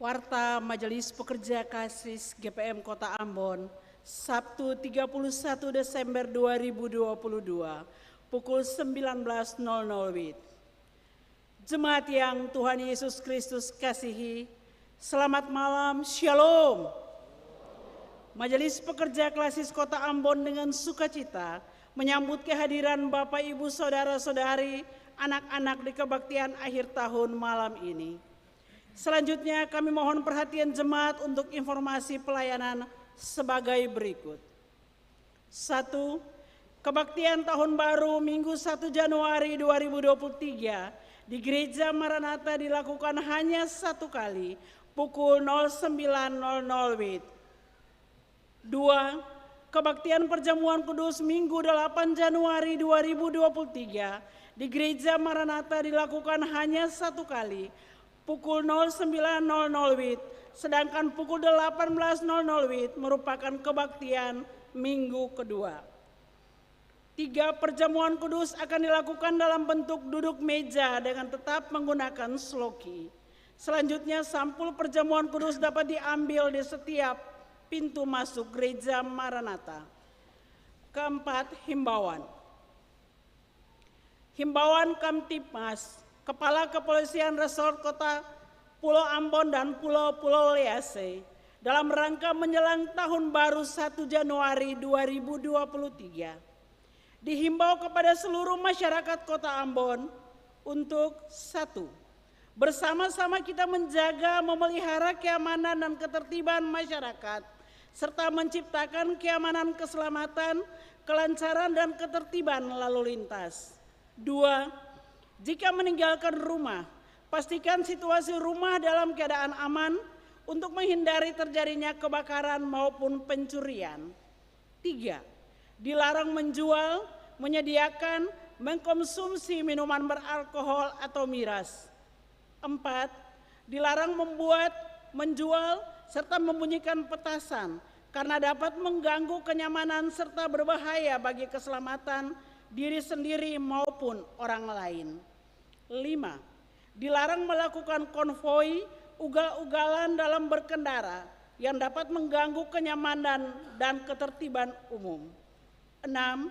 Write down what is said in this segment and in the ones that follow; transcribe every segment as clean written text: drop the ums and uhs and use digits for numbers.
Warta Majelis Pekerja Kasis GPM Kota Ambon, Sabtu 31 Desember 2022, pukul 19.00 WIB. Jemaat yang Tuhan Yesus Kristus kasihi, selamat malam, Shalom. Majelis Pekerja Kasis Kota Ambon dengan sukacita menyambut kehadiran Bapak Ibu Saudara-saudari, anak-anak di kebaktian akhir tahun malam ini. Selanjutnya kami mohon perhatian jemaat untuk informasi pelayanan sebagai berikut. 1. Kebaktian Tahun Baru Minggu 1 Januari 2023 di Gereja Maranatha dilakukan hanya satu kali, pukul 09.00 WIB. 2. Kebaktian Perjamuan Kudus Minggu 8 Januari 2023 di Gereja Maranatha dilakukan hanya satu kali, pukul 09.00 WIB, sedangkan pukul 18.00 WIB merupakan kebaktian minggu kedua. 3. Perjamuan kudus akan dilakukan dalam bentuk duduk meja dengan tetap menggunakan sloki. Selanjutnya sampul perjamuan kudus dapat diambil di setiap pintu masuk Gereja Maranatha. 4. Himbauan. Himbauan Kamtibmas, Kepala Kepolisian Resort Kota Pulau Ambon dan Pulau-Pulau Lease dalam rangka menjelang Tahun Baru 1 Januari 2023 dihimbau kepada seluruh masyarakat Kota Ambon untuk 1. Bersama-sama kita menjaga memelihara keamanan dan ketertiban masyarakat serta menciptakan keamanan, keselamatan, kelancaran dan ketertiban lalu lintas. 2. Jika meninggalkan rumah, pastikan situasi rumah dalam keadaan aman untuk menghindari terjadinya kebakaran maupun pencurian. 3. Dilarang menjual, menyediakan, mengkonsumsi minuman beralkohol atau miras. 4. Dilarang membuat, menjual, serta membunyikan petasan karena dapat mengganggu kenyamanan serta berbahaya bagi keselamatan diri sendiri maupun orang lain. 5. Dilarang melakukan konvoi, ugal-ugalan dalam berkendara yang dapat mengganggu kenyamanan dan ketertiban umum. 6.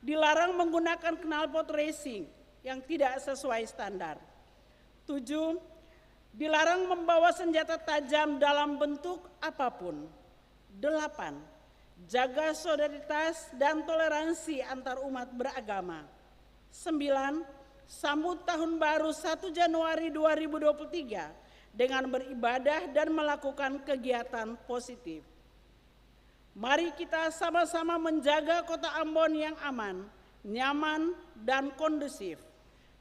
Dilarang menggunakan knalpot racing yang tidak sesuai standar. 7. Dilarang membawa senjata tajam dalam bentuk apapun. 8. Jaga solidaritas dan toleransi antar umat beragama. 9. Sambut Tahun Baru 1 Januari 2023 dengan beribadah dan melakukan kegiatan positif. Mari kita sama-sama menjaga Kota Ambon yang aman, nyaman, dan kondusif.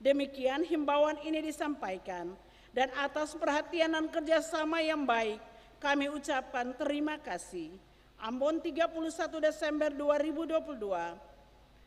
Demikian himbauan ini disampaikan, dan atas perhatian dan kerjasama yang baik kami ucapkan terima kasih. Ambon 31 Desember 2022,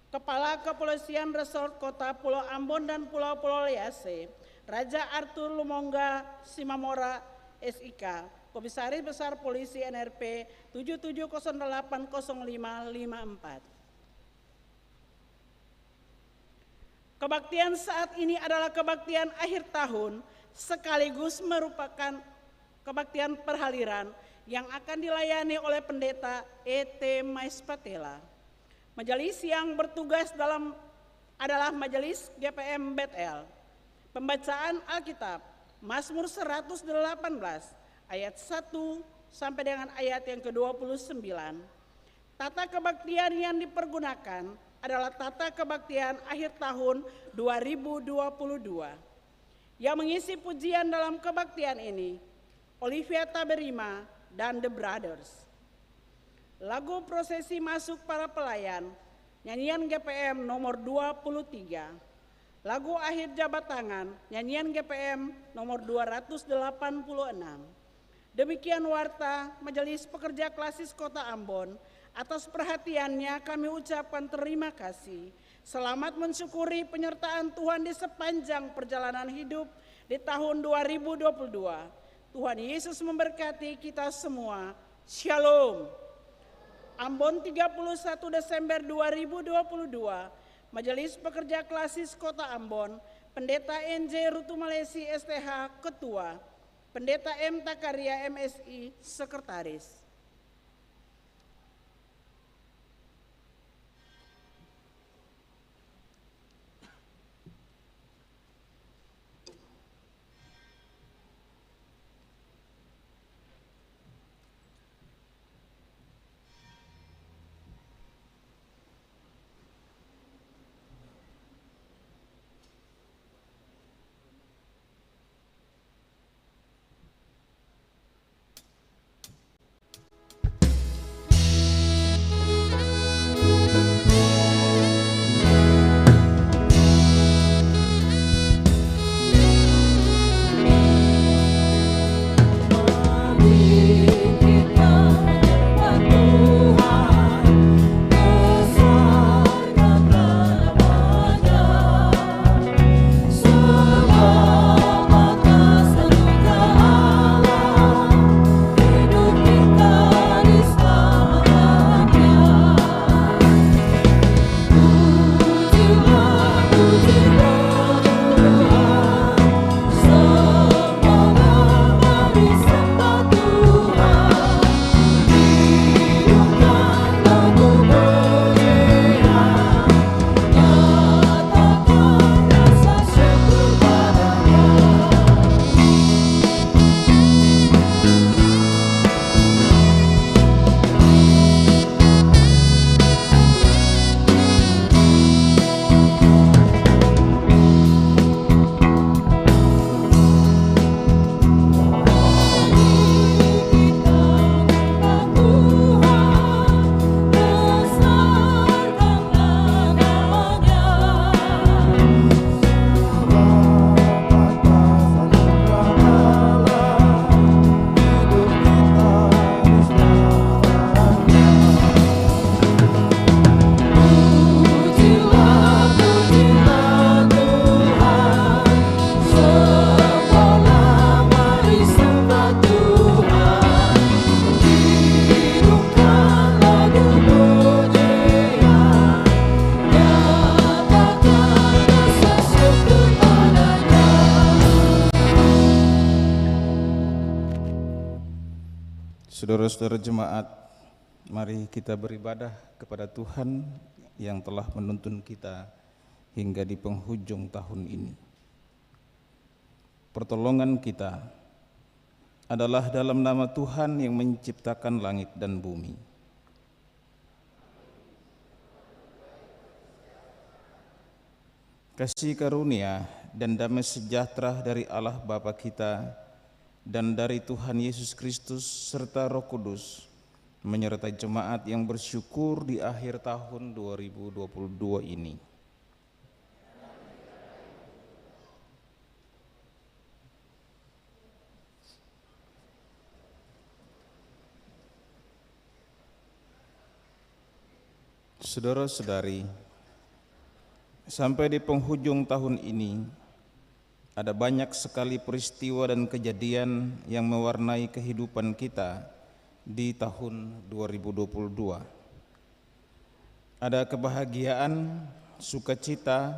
Kepala Kepolisian Resort Kota Pulau Ambon dan Pulau-Pulau Lease, Raja Arthur Lumongga Simamora SIK, Komisaris Besar Polisi NRP 77080554. Kebaktian saat ini adalah kebaktian akhir tahun sekaligus merupakan kebaktian perhaliran yang akan dilayani oleh Pendeta E.T. Maispatela. Majelis yang bertugas adalah Majelis GPM Betel. Pembacaan Alkitab, Mazmur 118 ayat 1 sampai dengan ayat yang ke-29. Tata kebaktian yang dipergunakan adalah tata kebaktian akhir tahun 2022. Yang mengisi pujian dalam kebaktian ini, Olivia Taberima dan The Brothers. Lagu prosesi masuk para pelayan, nyanyian GPM nomor 23. Lagu akhir jabat tangan, nyanyian GPM nomor 286. Demikian warta Majelis Pekerja Klasis Kota Ambon. Atas perhatiannya kami ucapkan terima kasih. Selamat mensyukuri penyertaan Tuhan di sepanjang perjalanan hidup di tahun 2022. Tuhan Yesus memberkati kita semua. Shalom. Ambon 31 Desember 2022, Majelis Pekerja Klasis Kota Ambon, Pendeta NJ Rutu Malesi STH Ketua, Pendeta M. Takaria MSI, Sekretaris. Saudara-saudara jemaat, mari kita beribadah kepada Tuhan yang telah menuntun kita hingga di penghujung tahun ini. Pertolongan kita adalah dalam nama Tuhan yang menciptakan langit dan bumi. Kasih karunia dan damai sejahtera dari Allah Bapa kita dan dari Tuhan Yesus Kristus serta Roh Kudus menyertai jemaat yang bersyukur di akhir tahun 2022 ini. Saudara-saudari, sampai di penghujung tahun ini ada banyak sekali peristiwa dan kejadian yang mewarnai kehidupan kita di tahun 2022. Ada kebahagiaan, sukacita,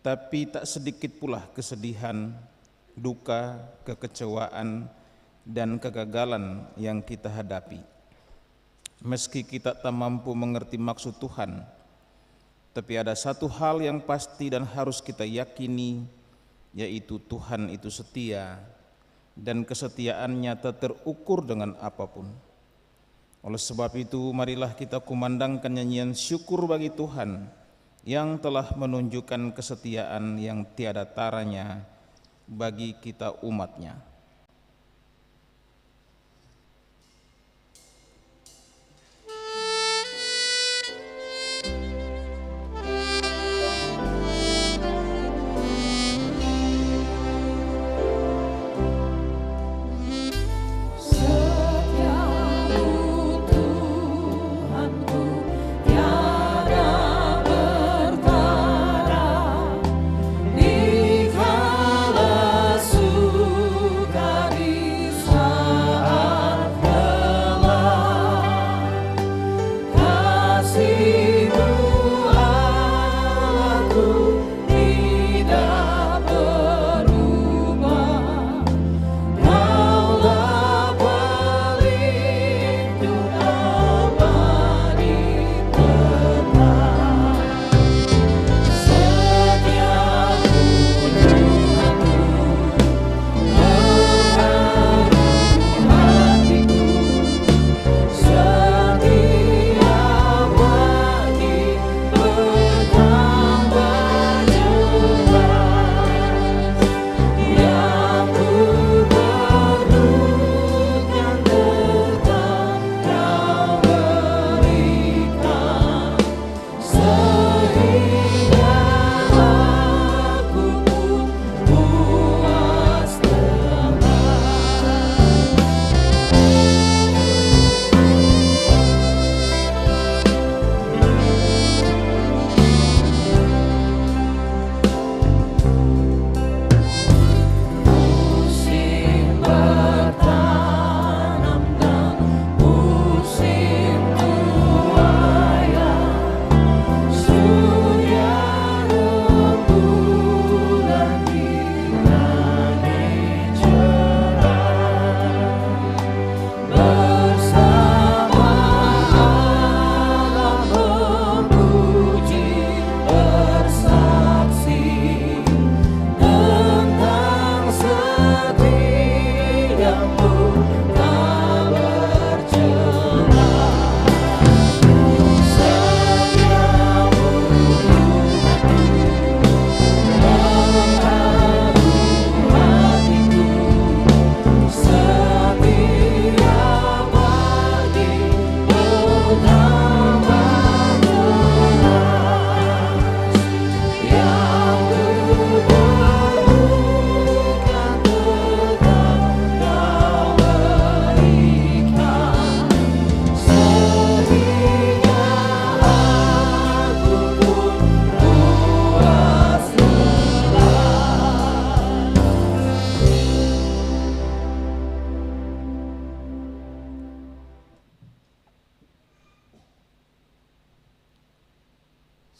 tapi tak sedikit pula kesedihan, duka, kekecewaan, dan kegagalan yang kita hadapi. Meski kita tak mampu mengerti maksud Tuhan, tapi ada satu hal yang pasti dan harus kita yakini, yaitu Tuhan itu setia dan kesetiaannya tak terukur dengan apapun. Oleh sebab itu, marilah kita kumandangkan nyanyian syukur bagi Tuhan yang telah menunjukkan kesetiaan yang tiada taranya bagi kita umatnya. Dikala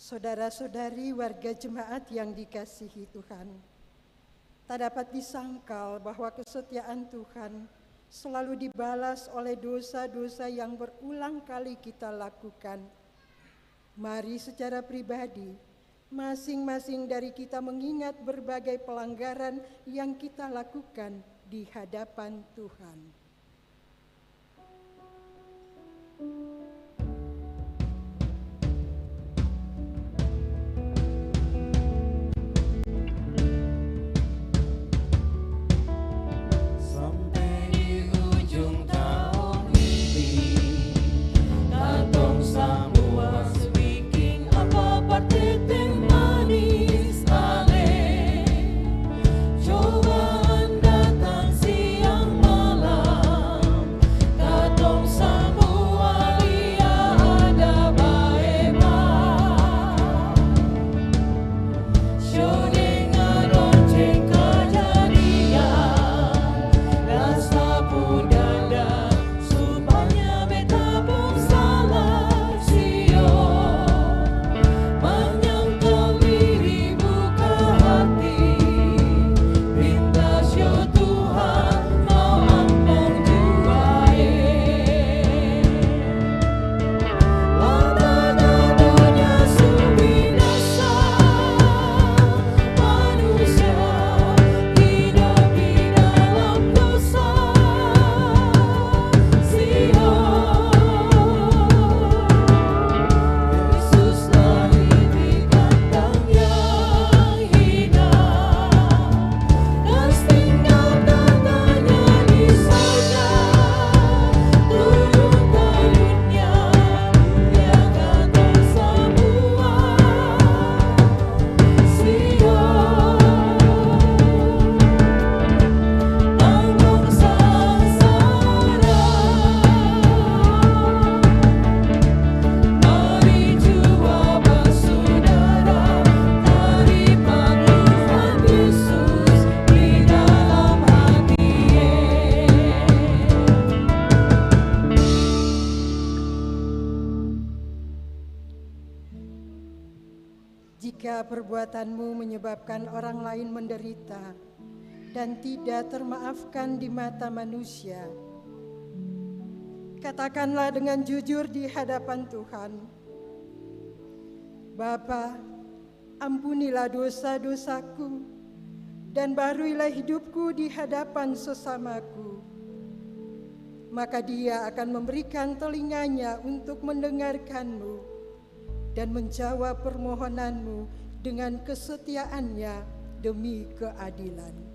Saudara-saudari warga jemaat yang dikasihi Tuhan, tak dapat disangkal bahwa kesetiaan Tuhan selalu dibalas oleh dosa-dosa yang berulang kali kita lakukan. Mari secara pribadi, masing-masing dari kita mengingat berbagai pelanggaran yang kita lakukan di hadapan Tuhan. Jika perbuatanmu menyebabkan orang lain menderita dan tidak termaafkan di mata manusia, katakanlah dengan jujur di hadapan Tuhan, Bapa, ampunilah dosa-dosaku dan baharuilah hidupku di hadapan sesamaku. Maka Dia akan memberikan telinganya untuk mendengarkanmu dan menjawab permohonanmu dengan kesetiaannya demi keadilan.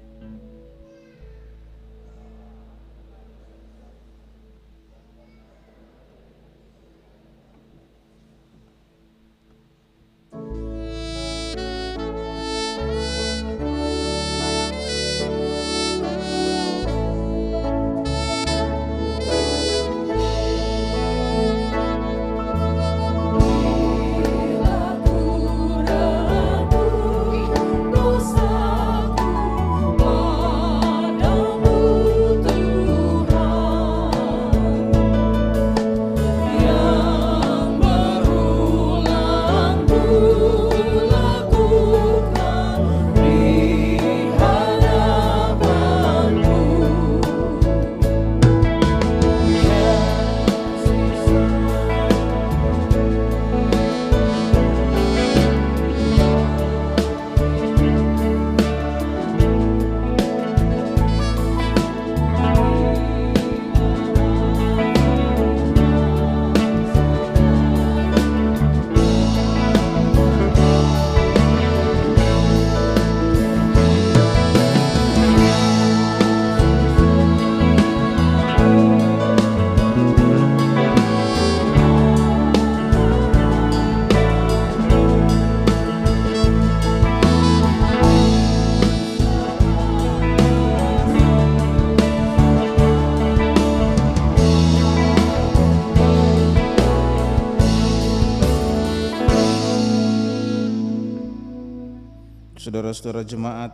Saudara-saudara jemaat,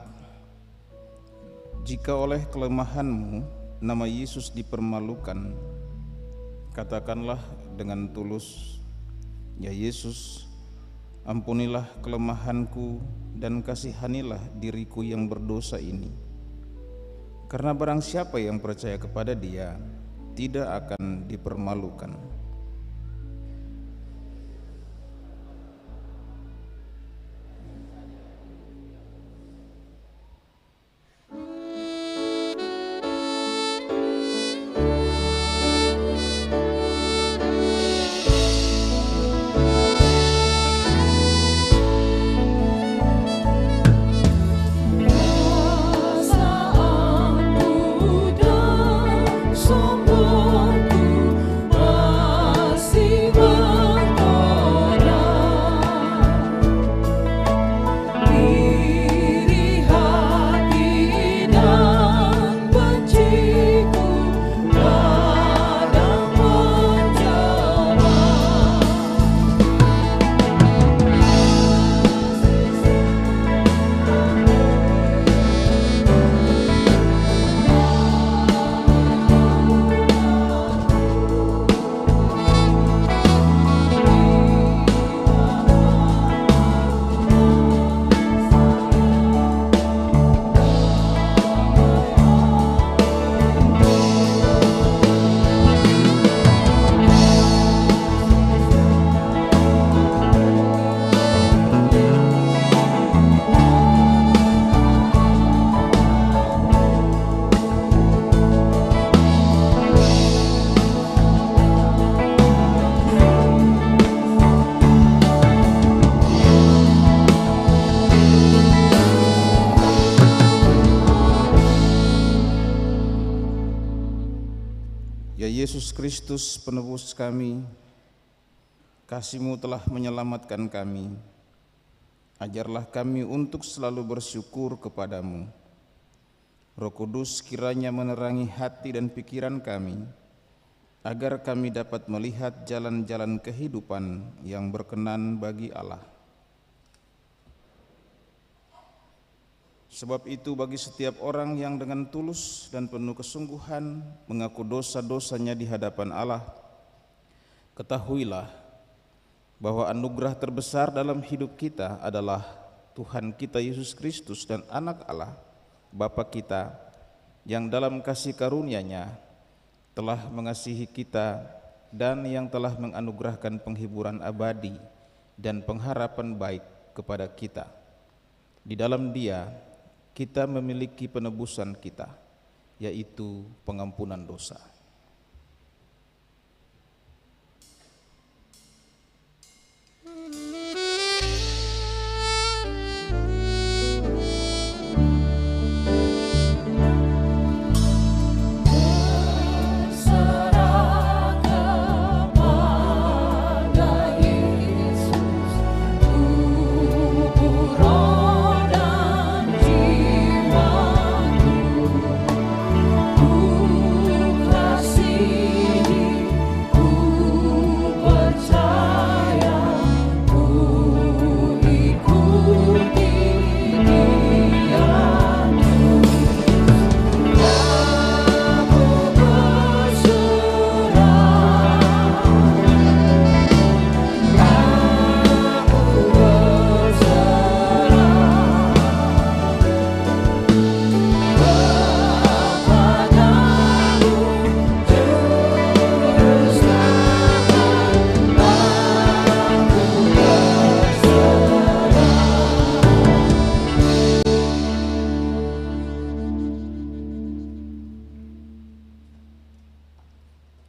jika oleh kelemahanmu nama Yesus dipermalukan, katakanlah dengan tulus, ya Yesus, Ampunilah kelemahanku dan kasihanilah diriku yang berdosa ini. Karena barang siapa yang percaya kepada Dia tidak akan dipermalukan. Ya Yesus Kristus, penebus kami, kasih-Mu telah menyelamatkan kami. Ajarlah kami untuk selalu bersyukur kepadamu. Roh Kudus kiranya menerangi hati dan pikiran kami, agar kami dapat melihat jalan-jalan kehidupan yang berkenan bagi Allah. Sebab itu bagi setiap orang yang dengan tulus dan penuh kesungguhan mengaku dosa-dosanya di hadapan Allah, ketahuilah bahwa anugerah terbesar dalam hidup kita adalah Tuhan kita Yesus Kristus dan Anak Allah, Bapa kita, yang dalam kasih karunia-Nya telah mengasihi kita dan yang telah menganugerahkan penghiburan abadi dan pengharapan baik kepada kita. Di dalam Dia kita memiliki penebusan kita, yaitu pengampunan dosa.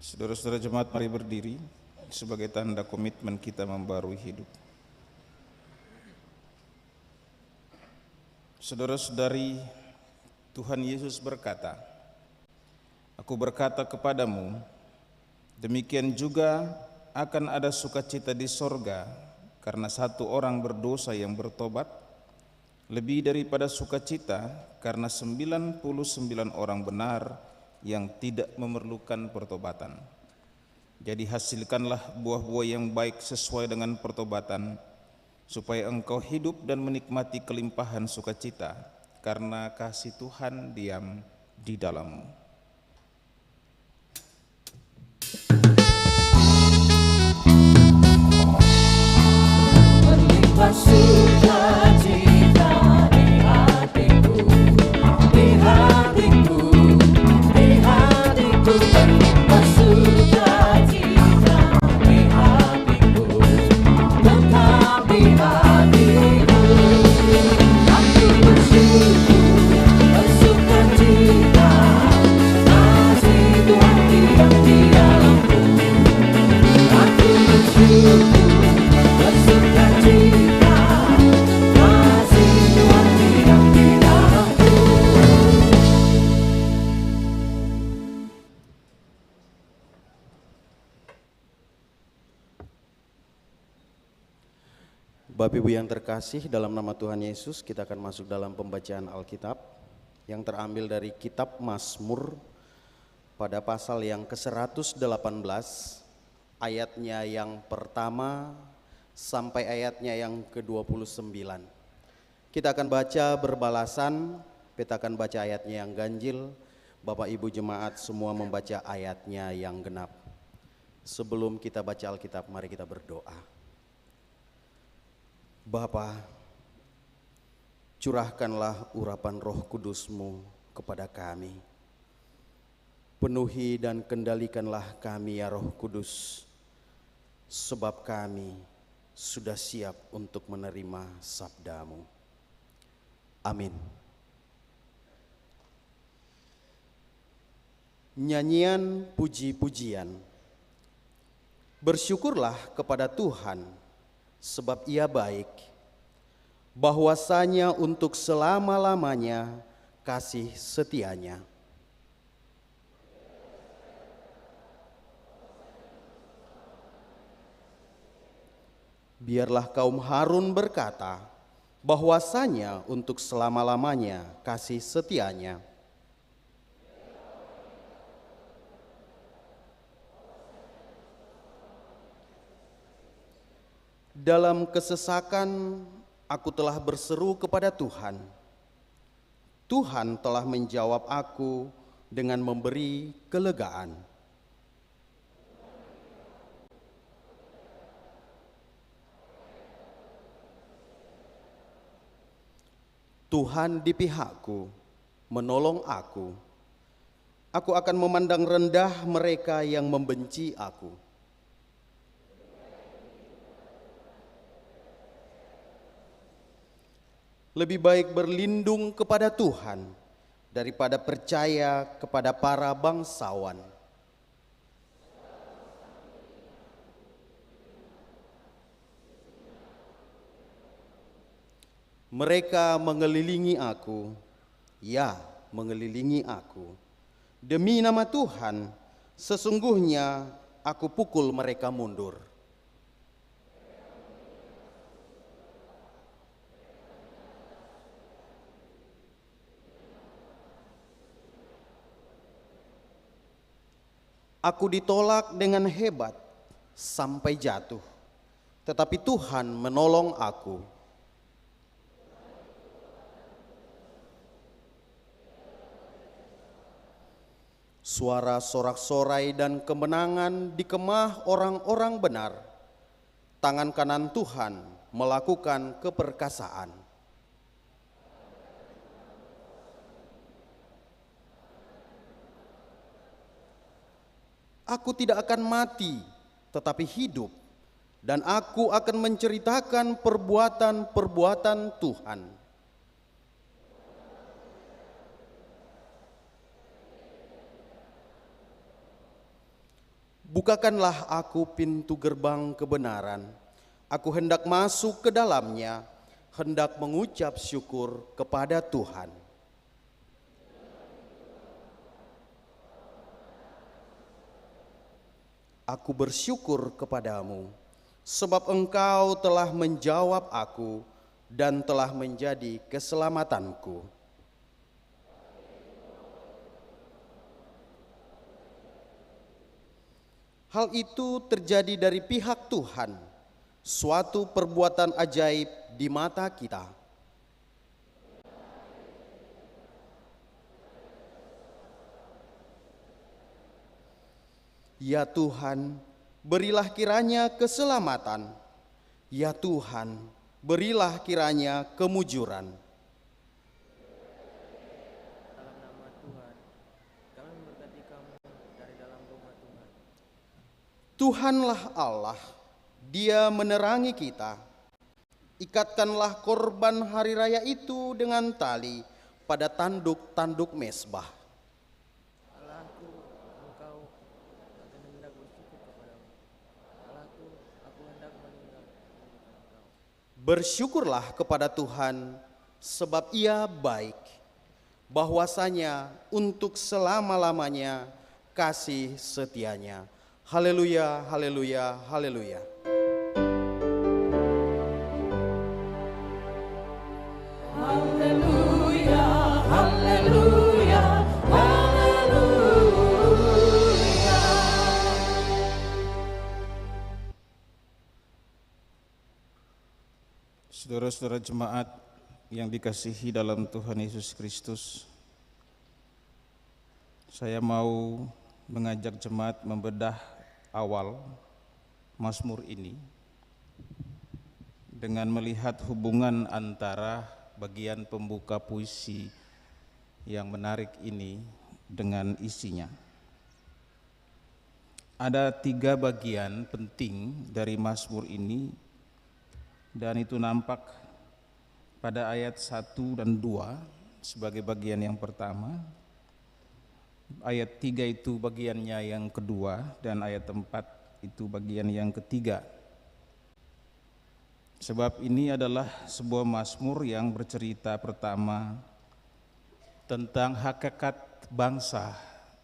Saudara-saudara jemaat, mari berdiri sebagai tanda komitmen kita membarui hidup. Saudara-saudari, Tuhan Yesus berkata, "Aku berkata kepadamu, demikian juga akan ada sukacita di sorga karena satu orang berdosa yang bertobat, lebih daripada sukacita karena 99 orang benar yang tidak memerlukan pertobatan. Jadi hasilkanlah buah-buah yang baik sesuai dengan pertobatan, supaya engkau hidup dan menikmati kelimpahan sukacita, karena kasih Tuhan diam di dalammu." Berlimpah Bapak Ibu yang terkasih, dalam nama Tuhan Yesus kita akan masuk dalam pembacaan Alkitab yang terambil dari kitab Mazmur pada pasal yang ke-118 ayatnya yang pertama sampai ayatnya yang ke-29. Kita akan baca berbalasan, kita akan baca ayatnya yang ganjil, Bapak Ibu jemaat semua membaca ayatnya yang genap. Sebelum kita baca Alkitab, mari kita berdoa. Bapa, curahkanlah urapan Roh Kudus-Mu kepada kami. Penuhi dan kendalikanlah kami ya Roh Kudus, sebab kami sudah siap untuk menerima sabda-Mu. Amin. Nyanyian puji-pujian. Bersyukurlah kepada Tuhan, sebab Ia baik, bahwasanya untuk selama-lamanya kasih setianya. Biarlah kaum Harun berkata, bahwasanya untuk selama-lamanya kasih setianya. Dalam kesesakan aku telah berseru kepada Tuhan. Tuhan telah menjawab aku dengan memberi kelegaan. Tuhan di pihakku, menolong aku. Aku akan memandang rendah mereka yang membenci aku. Lebih baik berlindung kepada Tuhan daripada percaya kepada para bangsawan. Mereka mengelilingi aku, ya mengelilingi aku. Demi nama Tuhan, sesungguhnya aku pukul mereka mundur. Aku ditolak dengan hebat sampai jatuh, tetapi Tuhan menolong aku. Suara sorak-sorai dan kemenangan di kemah orang-orang benar. Tangan kanan Tuhan melakukan keperkasaan. Aku tidak akan mati, tetapi hidup, dan aku akan menceritakan perbuatan-perbuatan Tuhan. Bukakanlah aku pintu gerbang kebenaran, aku hendak masuk ke dalamnya, hendak mengucap syukur kepada Tuhan. Aku bersyukur kepadamu, sebab Engkau telah menjawab aku dan telah menjadi keselamatanku. Hal itu terjadi dari pihak Tuhan, suatu perbuatan ajaib di mata kita. Ya Tuhan, berilah kiranya keselamatan. Ya Tuhan, berilah kiranya kemujuran. Dalam nama Tuhan, kami memberkati kamu dari dalam Tuhanlah Allah, Dia menerangi kita. Ikatkanlah korban hari raya itu dengan tali pada tanduk-tanduk mesbah. Allahku, Engkau akan hendak bersyukur kepadamu. Allahku, aku hendak meninggal Engkau. Bersyukurlah kepada Tuhan, sebab Ia baik, bahwasanya untuk selama-lamanya kasih setianya. Haleluya, haleluya, haleluya. Saudara-saudara jemaat yang dikasihi dalam Tuhan Yesus Kristus, saya mau mengajak jemaat membedah awal Mazmur ini dengan melihat hubungan antara bagian pembuka puisi yang menarik ini dengan isinya. Ada 3 bagian penting dari Mazmur ini, dan itu nampak pada ayat 1 dan 2 sebagai bagian yang pertama, ayat 3 itu bagiannya yang kedua, dan ayat 4 itu bagian yang ketiga. Sebab ini adalah sebuah mazmur yang bercerita pertama tentang hakikat bangsa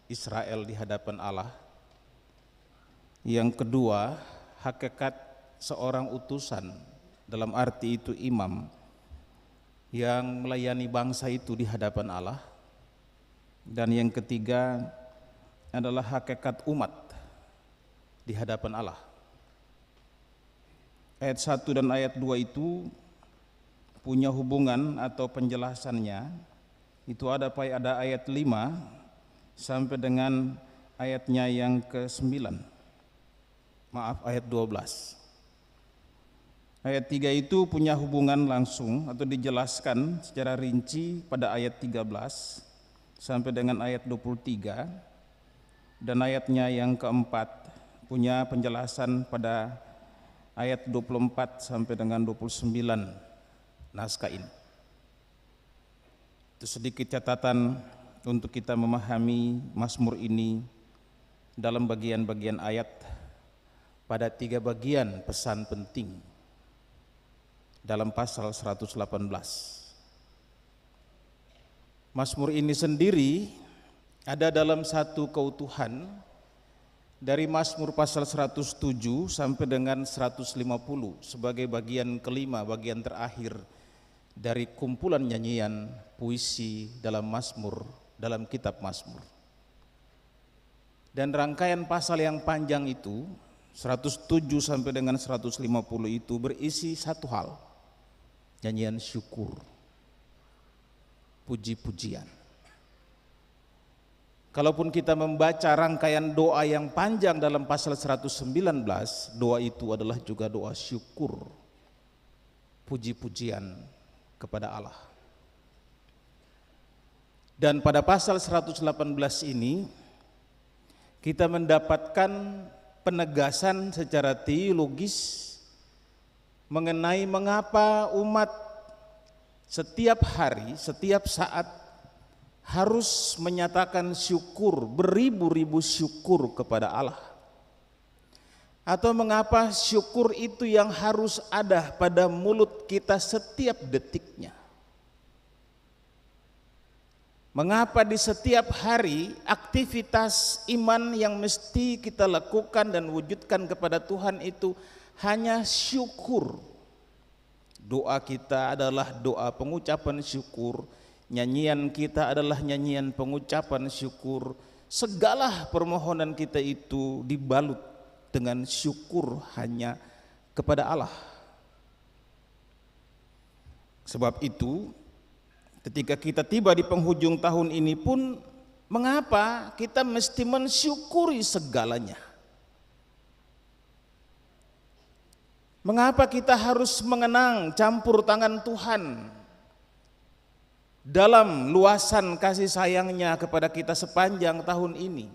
Israel di hadapan Allah. Yang kedua, hakikat seorang utusan, dalam arti itu imam, yang melayani bangsa itu di hadapan Allah. Dan yang ketiga adalah hakikat umat di hadapan Allah. Ayat 1 dan ayat 2 itu punya hubungan atau penjelasannya. Itu ada ayat 5 sampai dengan ayatnya yang ke-9. Ayat 12. Ayat 3 itu punya hubungan langsung atau dijelaskan secara rinci pada ayat 13 sampai dengan ayat 23, dan ayatnya yang keempat punya penjelasan pada ayat 24 sampai dengan 29 naskah ini. Itu sedikit catatan untuk kita memahami Mazmur ini dalam bagian-bagian ayat pada 3 bagian pesan penting dalam pasal 118. Mazmur ini sendiri ada dalam satu keutuhan dari Mazmur pasal 107 sampai dengan 150 sebagai bagian kelima, bagian terakhir dari kumpulan nyanyian puisi dalam Mazmur, dalam kitab Mazmur. Dan rangkaian pasal yang panjang itu 107 sampai dengan 150 itu berisi satu hal: nyanyian syukur, puji-pujian. Kalaupun kita membaca rangkaian doa yang panjang dalam pasal 119, doa itu adalah juga doa syukur, puji-pujian kepada Allah. Dan pada pasal 118 ini kita mendapatkan penegasan secara teologis mengenai mengapa umat setiap hari, setiap saat harus menyatakan syukur, beribu-ribu syukur kepada Allah. Atau mengapa syukur itu yang harus ada pada mulut kita setiap detiknya. Mengapa di setiap hari aktivitas iman yang mesti kita lakukan dan wujudkan kepada Tuhan itu hanya syukur. Doa kita adalah doa pengucapan syukur, nyanyian kita adalah nyanyian pengucapan syukur. Segala permohonan kita itu dibalut dengan syukur hanya kepada Allah. Sebab itu ketika kita tiba di penghujung tahun ini pun, mengapa kita mesti mensyukuri segalanya? Mengapa kita harus mengenang campur tangan Tuhan dalam luasan kasih sayangnya kepada kita sepanjang tahun ini?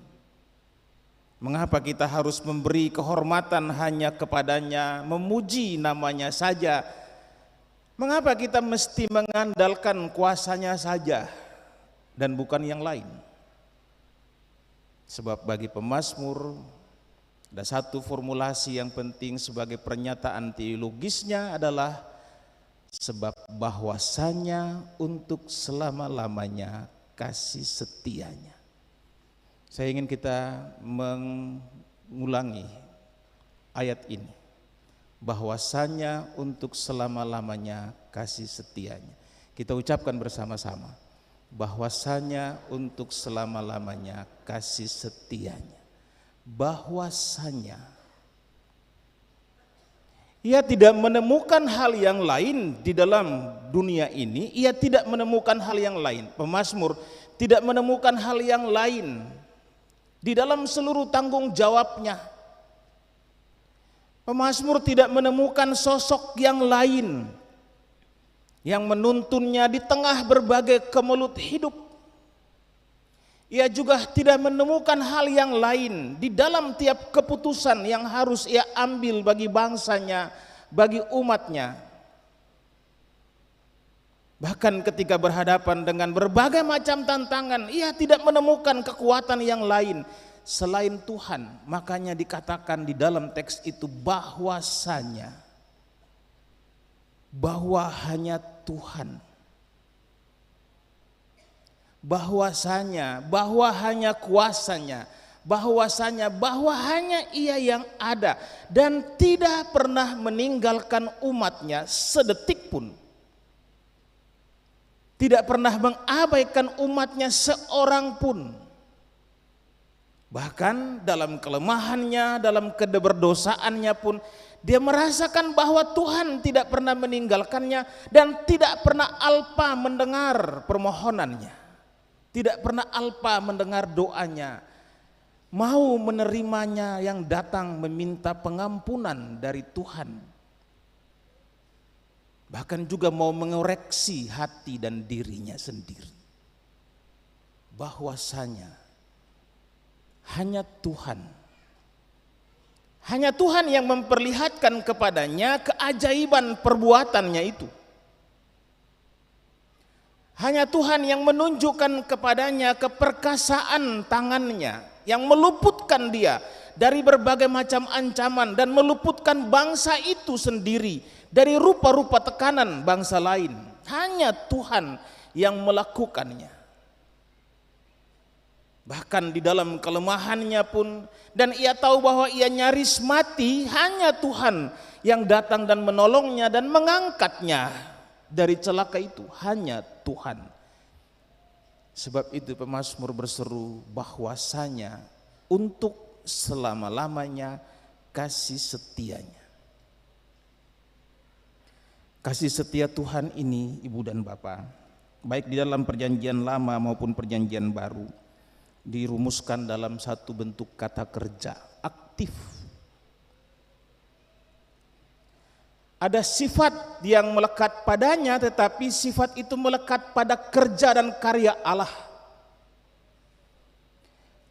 Mengapa kita harus memberi kehormatan hanya kepadanya, memuji namanya saja? Mengapa kita mesti mengandalkan kuasanya saja dan bukan yang lain? Sebab bagi pemazmur ada satu formulasi yang penting sebagai pernyataan teologisnya adalah sebab bahwasanya untuk selama-lamanya kasih setianya. Saya ingin kita mengulangi ayat ini. Bahwasanya untuk selama-lamanya kasih setianya. Kita ucapkan bersama-sama. Bahwasanya untuk selama-lamanya kasih setianya. Bahwasanya ia tidak menemukan hal yang lain di dalam dunia ini. Ia tidak menemukan hal yang lain. Pemazmur tidak menemukan hal yang lain di dalam seluruh tanggung jawabnya. Pemazmur tidak menemukan sosok yang lain yang menuntunnya di tengah berbagai kemelut hidup. Ia juga tidak menemukan hal yang lain di dalam tiap keputusan yang harus ia ambil bagi bangsanya, bagi umatnya. Bahkan ketika berhadapan dengan berbagai macam tantangan, ia tidak menemukan kekuatan yang lain selain Tuhan. Makanya dikatakan di dalam teks itu bahwasanya, bahwa hanya Tuhan, bahwasanya, bahwa hanya kuasanya, bahwasanya, bahwa hanya Ia yang ada dan tidak pernah meninggalkan umatnya sedetik pun. Tidak pernah mengabaikan umatnya seorang pun. Bahkan dalam kelemahannya, dalam keberdosaannya pun, dia merasakan bahwa Tuhan tidak pernah meninggalkannya dan tidak pernah alpa mendengar permohonannya. Tidak pernah alpa mendengar doanya. Mau menerimanya yang datang meminta pengampunan dari Tuhan. Bahkan juga mau mengoreksi hati dan dirinya sendiri. Bahwasanya hanya Tuhan. Hanya Tuhan yang memperlihatkan kepadanya keajaiban perbuatannya itu. Hanya Tuhan yang menunjukkan kepadanya keperkasaan tangannya yang meluputkan dia dari berbagai macam ancaman dan meluputkan bangsa itu sendiri dari rupa-rupa tekanan bangsa lain. Hanya Tuhan yang melakukannya. Bahkan di dalam kelemahannya pun, dan ia tahu bahwa ia nyaris mati, hanya Tuhan yang datang dan menolongnya dan mengangkatnya dari celaka itu. Hanya Tuhan. Sebab itu pemazmur berseru bahwasanya untuk selama-lamanya kasih setianya. Kasih setia Tuhan ini, Ibu dan Bapak, baik di dalam perjanjian lama maupun perjanjian baru, dirumuskan dalam satu bentuk kata kerja, aktif. Ada sifat yang melekat padanya, tetapi sifat itu melekat pada kerja dan karya Allah.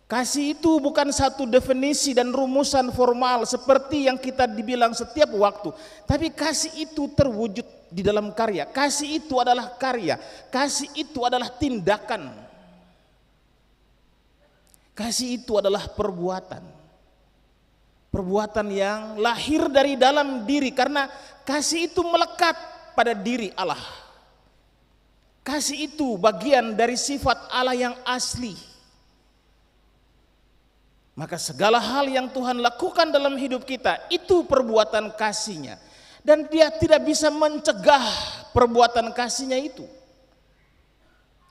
Kasih itu bukan satu definisi dan rumusan formal seperti yang kita dibilang setiap waktu. Tapi kasih itu terwujud di dalam karya. Kasih itu adalah karya. Kasih itu adalah tindakan. Kasih itu adalah perbuatan. Perbuatan yang lahir dari dalam diri. Karena kasih itu melekat pada diri Allah. Kasih itu bagian dari sifat Allah yang asli. Maka segala hal yang Tuhan lakukan dalam hidup kita itu perbuatan kasih-Nya. Dan Dia tidak bisa mencegah perbuatan kasih-Nya itu.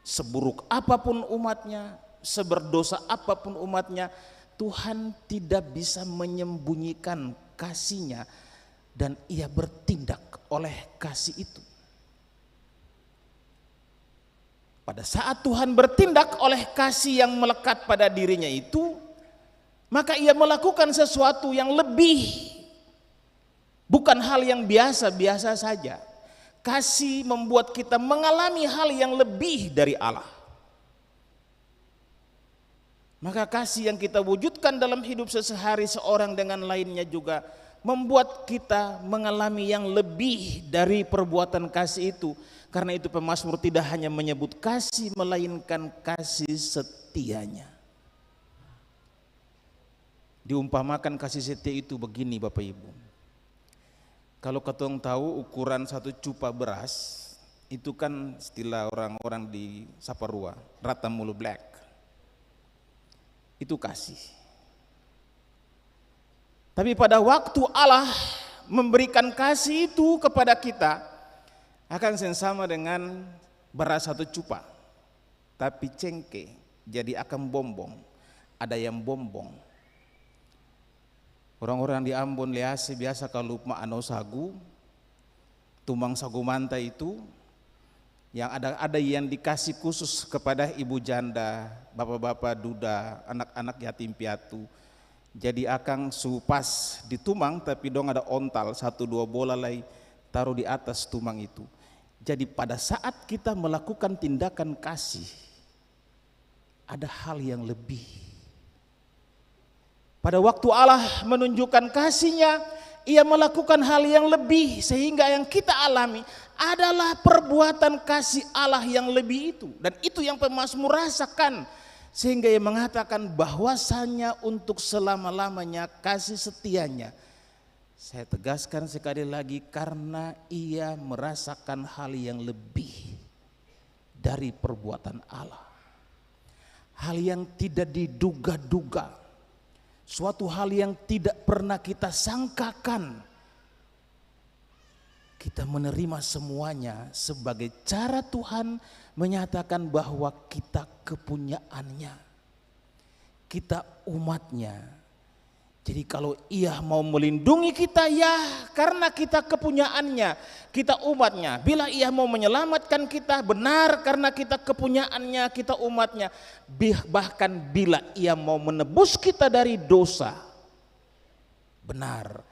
Seburuk apapun umatnya, seberdosa apapun umatnya, Tuhan tidak bisa menyembunyikan kasih-Nya. Dan Ia bertindak oleh kasih itu. Pada saat Tuhan bertindak oleh kasih yang melekat pada dirinya itu, maka Ia melakukan sesuatu yang lebih, bukan hal yang biasa-biasa saja. Kasih membuat kita mengalami hal yang lebih dari Allah. Maka kasih yang kita wujudkan dalam hidup sehari seorang dengan lainnya juga membuat kita mengalami yang lebih dari perbuatan kasih itu. Karena itu pemazmur tidak hanya menyebut kasih, melainkan kasih setianya. Diumpamakan kasih setia itu begini Bapak Ibu. Kalau ketong tahu ukuran satu cupa beras, itu kan istilah orang-orang di Saparua, rata mulu black. Itu kasih. Tapi pada waktu Allah memberikan kasih itu kepada kita, akan sama dengan beras satu cupa, tapi cengkeh, jadi akan bombong. Ada yang bombong. Orang-orang di Ambon Lease biasa kalau maano sagu, tumang sagu manta itu, yang ada yang dikasih khusus kepada ibu janda, bapak-bapak duda, anak-anak yatim piatu. Jadi akang supas ditumang, tapi dong ada ontal 1-2 bola lagi taruh di atas tumang itu. Jadi pada saat kita melakukan tindakan kasih, ada hal yang lebih. Pada waktu Allah menunjukkan kasih-Nya, Ia melakukan hal yang lebih, sehingga yang kita alami adalah perbuatan kasih Allah yang lebih itu. Dan itu yang pemazmur rasakan, sehingga ia mengatakan bahwasanya untuk selama-lamanya kasih setianya. Saya tegaskan sekali lagi, karena ia merasakan hal yang lebih dari perbuatan Allah. Hal yang tidak diduga-duga, suatu hal yang tidak pernah kita sangkakan. Kita menerima semuanya sebagai cara Tuhan menyatakan bahwa kita kepunyaannya, kita umatnya. Jadi kalau Ia mau melindungi kita, ya karena kita kepunyaannya, kita umatnya. Bila Ia mau menyelamatkan kita, benar karena kita kepunyaannya, kita umatnya. Bahkan bila Ia mau menebus kita dari dosa, benar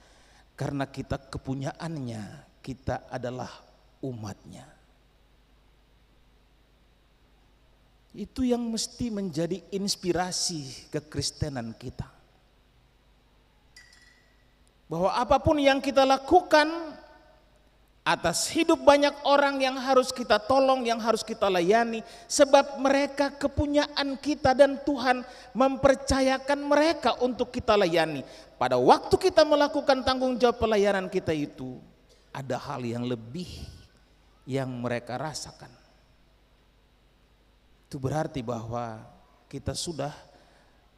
karena kita kepunyaannya, kita adalah umatnya. Itu yang mesti menjadi inspirasi kekristenan kita. Bahwa apapun yang kita lakukan atas hidup banyak orang yang harus kita tolong, yang harus kita layani, sebab mereka kepunyaan kita dan Tuhan mempercayakan mereka untuk kita layani. Pada waktu kita melakukan tanggung jawab pelayanan kita itu, ada hal yang lebih yang mereka rasakan. Itu berarti bahwa kita sudah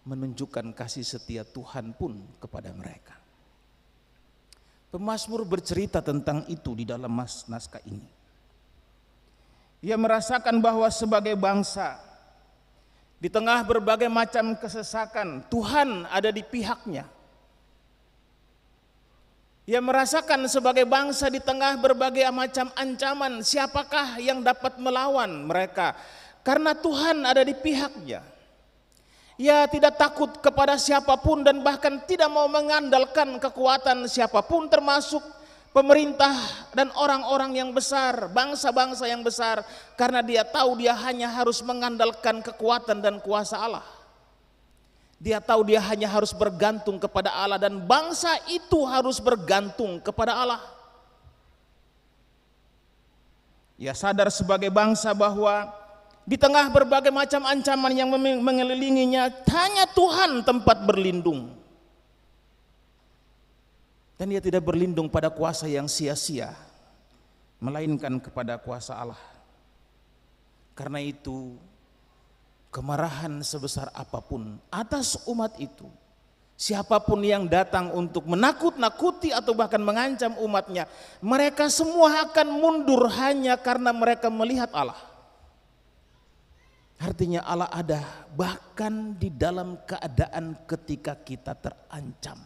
menunjukkan kasih setia Tuhan pun kepada mereka. Pemazmur bercerita tentang itu di dalam naskah ini. Ia merasakan bahwa sebagai bangsa, di tengah berbagai macam kesesakan, Tuhan ada di pihaknya. Ia merasakan sebagai bangsa di tengah berbagai macam ancaman, siapakah yang dapat melawan mereka? Karena Tuhan ada di pihaknya. Ia tidak takut kepada siapapun dan bahkan tidak mau mengandalkan kekuatan siapapun, termasuk pemerintah dan orang-orang yang besar, bangsa-bangsa yang besar, karena dia tahu dia hanya harus mengandalkan kekuatan dan kuasa Allah. Dia tahu dia hanya harus bergantung kepada Allah dan bangsa itu harus bergantung kepada Allah. Ia sadar sebagai bangsa bahwa di tengah berbagai macam ancaman yang mengelilinginya, hanya Tuhan tempat berlindung. Dan dia tidak berlindung pada kuasa yang sia-sia, melainkan kepada kuasa Allah. Karena itu, kemarahan sebesar apapun atas umat itu, siapapun yang datang untuk menakut-nakuti atau bahkan mengancam umatnya, mereka semua akan mundur hanya karena mereka melihat Allah. Artinya Allah ada bahkan di dalam keadaan ketika kita terancam.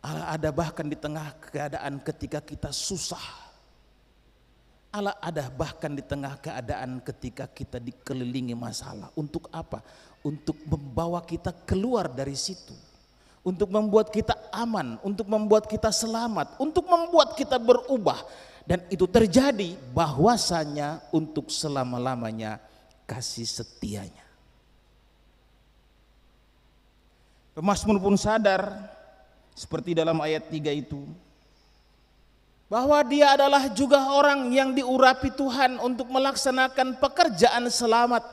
Allah ada bahkan di tengah keadaan ketika kita susah. Allah ada bahkan di tengah keadaan ketika kita dikelilingi masalah. Untuk apa? Untuk membawa kita keluar dari situ. Untuk membuat kita aman, untuk membuat kita selamat, untuk membuat kita berubah. Dan itu terjadi bahwasanya untuk selama-lamanya kasih setianya. Pemazmur pun sadar seperti dalam ayat 3 itu, bahwa dia adalah juga orang yang diurapi Tuhan untuk melaksanakan pekerjaan selamat.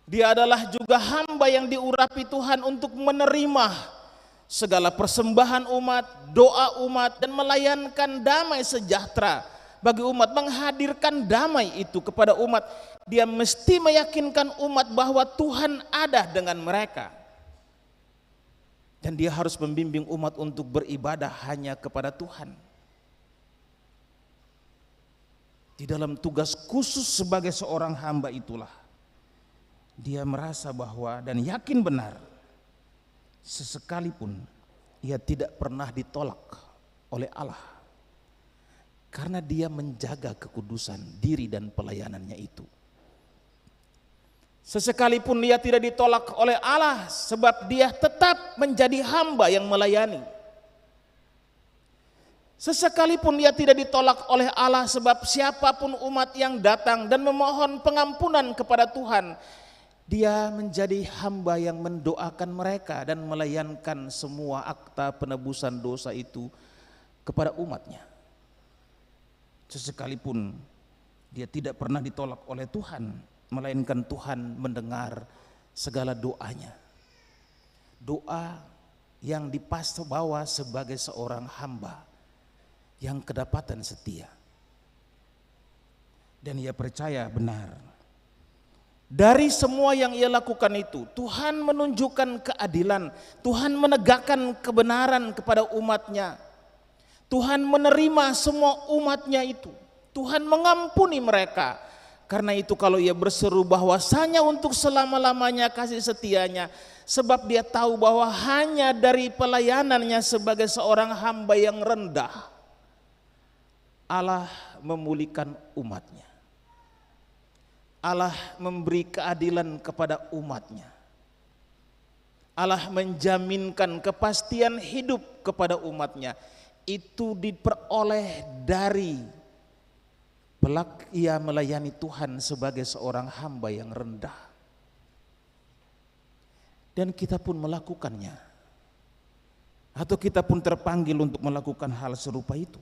Dia adalah juga hamba yang diurapi Tuhan untuk menerima segala persembahan umat, doa umat, dan melayankan damai sejahtera bagi umat, menghadirkan damai itu kepada umat. Dia mesti meyakinkan umat bahwa Tuhan ada dengan mereka. Dan dia harus membimbing umat untuk beribadah hanya kepada Tuhan. Di dalam tugas khusus sebagai seorang hamba itulah dia merasa bahwa dan yakin benar, sesekalipun ia tidak pernah ditolak oleh Allah, karena dia menjaga kekudusan diri dan pelayanannya itu. Sesekalipun dia tidak ditolak oleh Allah, sebab dia tetap menjadi hamba yang melayani. Sesekalipun dia tidak ditolak oleh Allah, sebab siapapun umat yang datang dan memohon pengampunan kepada Tuhan, dia menjadi hamba yang mendoakan mereka dan melayankan semua akta penebusan dosa itu kepada umatnya. Sesekalipun dia tidak pernah ditolak oleh Tuhan, melainkan Tuhan mendengar segala doanya. Doa yang dibawa sebagai seorang hamba yang kedapatan setia. Dan ia percaya benar, dari semua yang ia lakukan itu, Tuhan menunjukkan keadilan, Tuhan menegakkan kebenaran kepada umatnya, Tuhan menerima semua umatnya itu, Tuhan mengampuni mereka. Karena itu kalau ia berseru bahwasanya untuk selama-lamanya kasih setianya, sebab dia tahu bahwa hanya dari pelayanannya sebagai seorang hamba yang rendah, Allah memulihkan umatnya. Allah memberi keadilan kepada umatnya. Allah menjaminkan kepastian hidup kepada umatnya. Itu diperoleh dari ia melayani Tuhan sebagai seorang hamba yang rendah. Dan kita pun melakukannya. Atau kita pun terpanggil untuk melakukan hal serupa itu.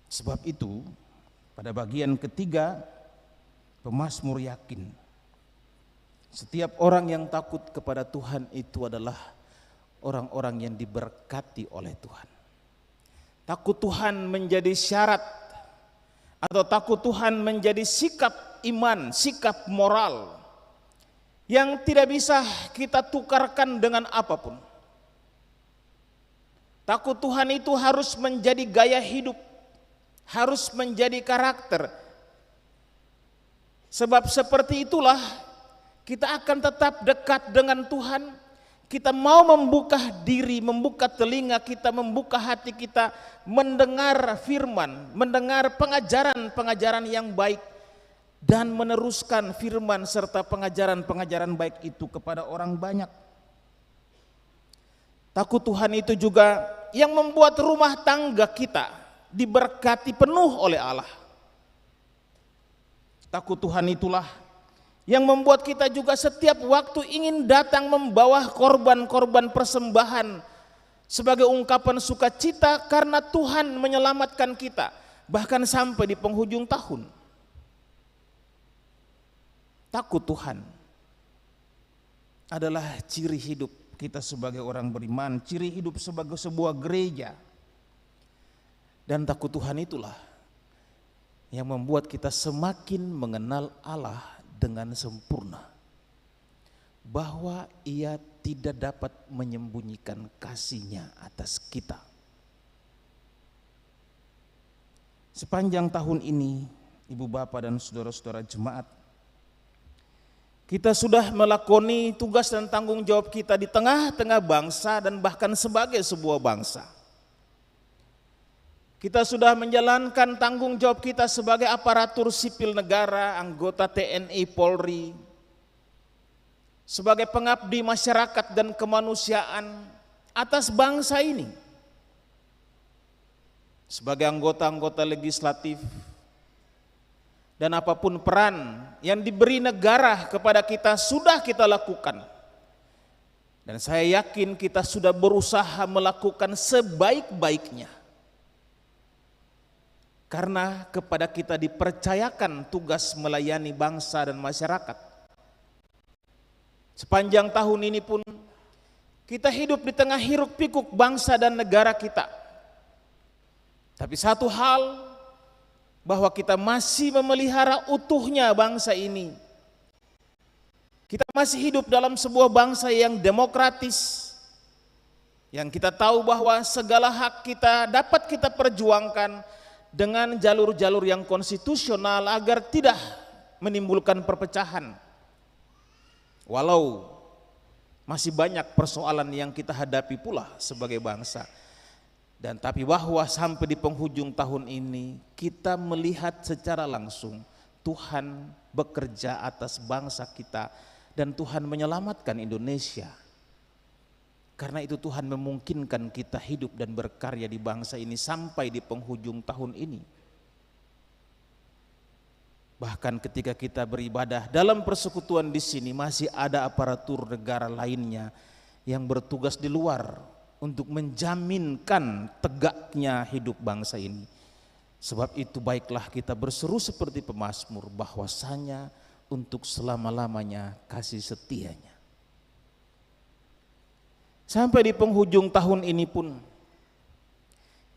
Sebab itu, pada bagian ketiga, pemazmur yakin setiap orang yang takut kepada Tuhan itu adalah orang-orang yang diberkati oleh Tuhan. Takut Tuhan menjadi syarat atau takut Tuhan menjadi sikap iman, sikap moral yang tidak bisa kita tukarkan dengan apapun. Takut Tuhan itu harus menjadi gaya hidup, harus menjadi karakter. Sebab seperti itulah kita akan tetap dekat dengan Tuhan. Kita mau membuka diri, membuka telinga kita, membuka hati kita, mendengar firman, mendengar pengajaran-pengajaran yang baik, dan meneruskan firman serta pengajaran-pengajaran baik itu kepada orang banyak. Takut Tuhan itu juga yang membuat rumah tangga kita diberkati penuh oleh Allah. Takut Tuhan itulah yang membuat kita juga setiap waktu ingin datang membawa korban-korban persembahan sebagai ungkapan sukacita karena Tuhan menyelamatkan kita, bahkan sampai di penghujung tahun. Takut Tuhan adalah ciri hidup kita sebagai orang beriman, ciri hidup sebagai sebuah gereja. Dan takut Tuhan itulah yang membuat kita semakin mengenal Allah dengan sempurna, bahwa Ia tidak dapat menyembunyikan kasih-Nya atas kita. Sepanjang tahun ini, Ibu Bapak dan saudara-saudara jemaat, kita sudah melakoni tugas dan tanggung jawab kita di tengah-tengah bangsa dan bahkan sebagai sebuah bangsa. Kita sudah menjalankan tanggung jawab kita sebagai aparatur sipil negara, anggota TNI Polri, sebagai pengabdi masyarakat dan kemanusiaan atas bangsa ini, sebagai anggota-anggota legislatif, dan apapun peran yang diberi negara kepada kita sudah kita lakukan. Dan saya yakin kita sudah berusaha melakukan sebaik-baiknya. Karena kepada kita dipercayakan tugas melayani bangsa dan masyarakat. Sepanjang tahun ini pun kita hidup di tengah hiruk pikuk bangsa dan negara kita. Tapi satu hal, bahwa kita masih memelihara utuhnya bangsa ini. Kita masih hidup dalam sebuah bangsa yang demokratis, yang kita tahu bahwa segala hak kita dapat kita perjuangkan dengan jalur-jalur yang konstitusional agar tidak menimbulkan perpecahan. Walau masih banyak persoalan yang kita hadapi pula sebagai bangsa. Dan tapi bahwa sampai di penghujung tahun ini kita melihat secara langsung Tuhan bekerja atas bangsa kita dan Tuhan menyelamatkan Indonesia. Karena itu Tuhan memungkinkan kita hidup dan berkarya di bangsa ini sampai di penghujung tahun ini. Bahkan ketika kita beribadah dalam persekutuan di sini masih ada aparatur negara lainnya yang bertugas di luar untuk menjaminkan tegaknya hidup bangsa ini. Sebab itu baiklah kita berseru seperti pemazmur bahwasanya untuk selama-lamanya kasih setianya. Sampai di penghujung tahun ini pun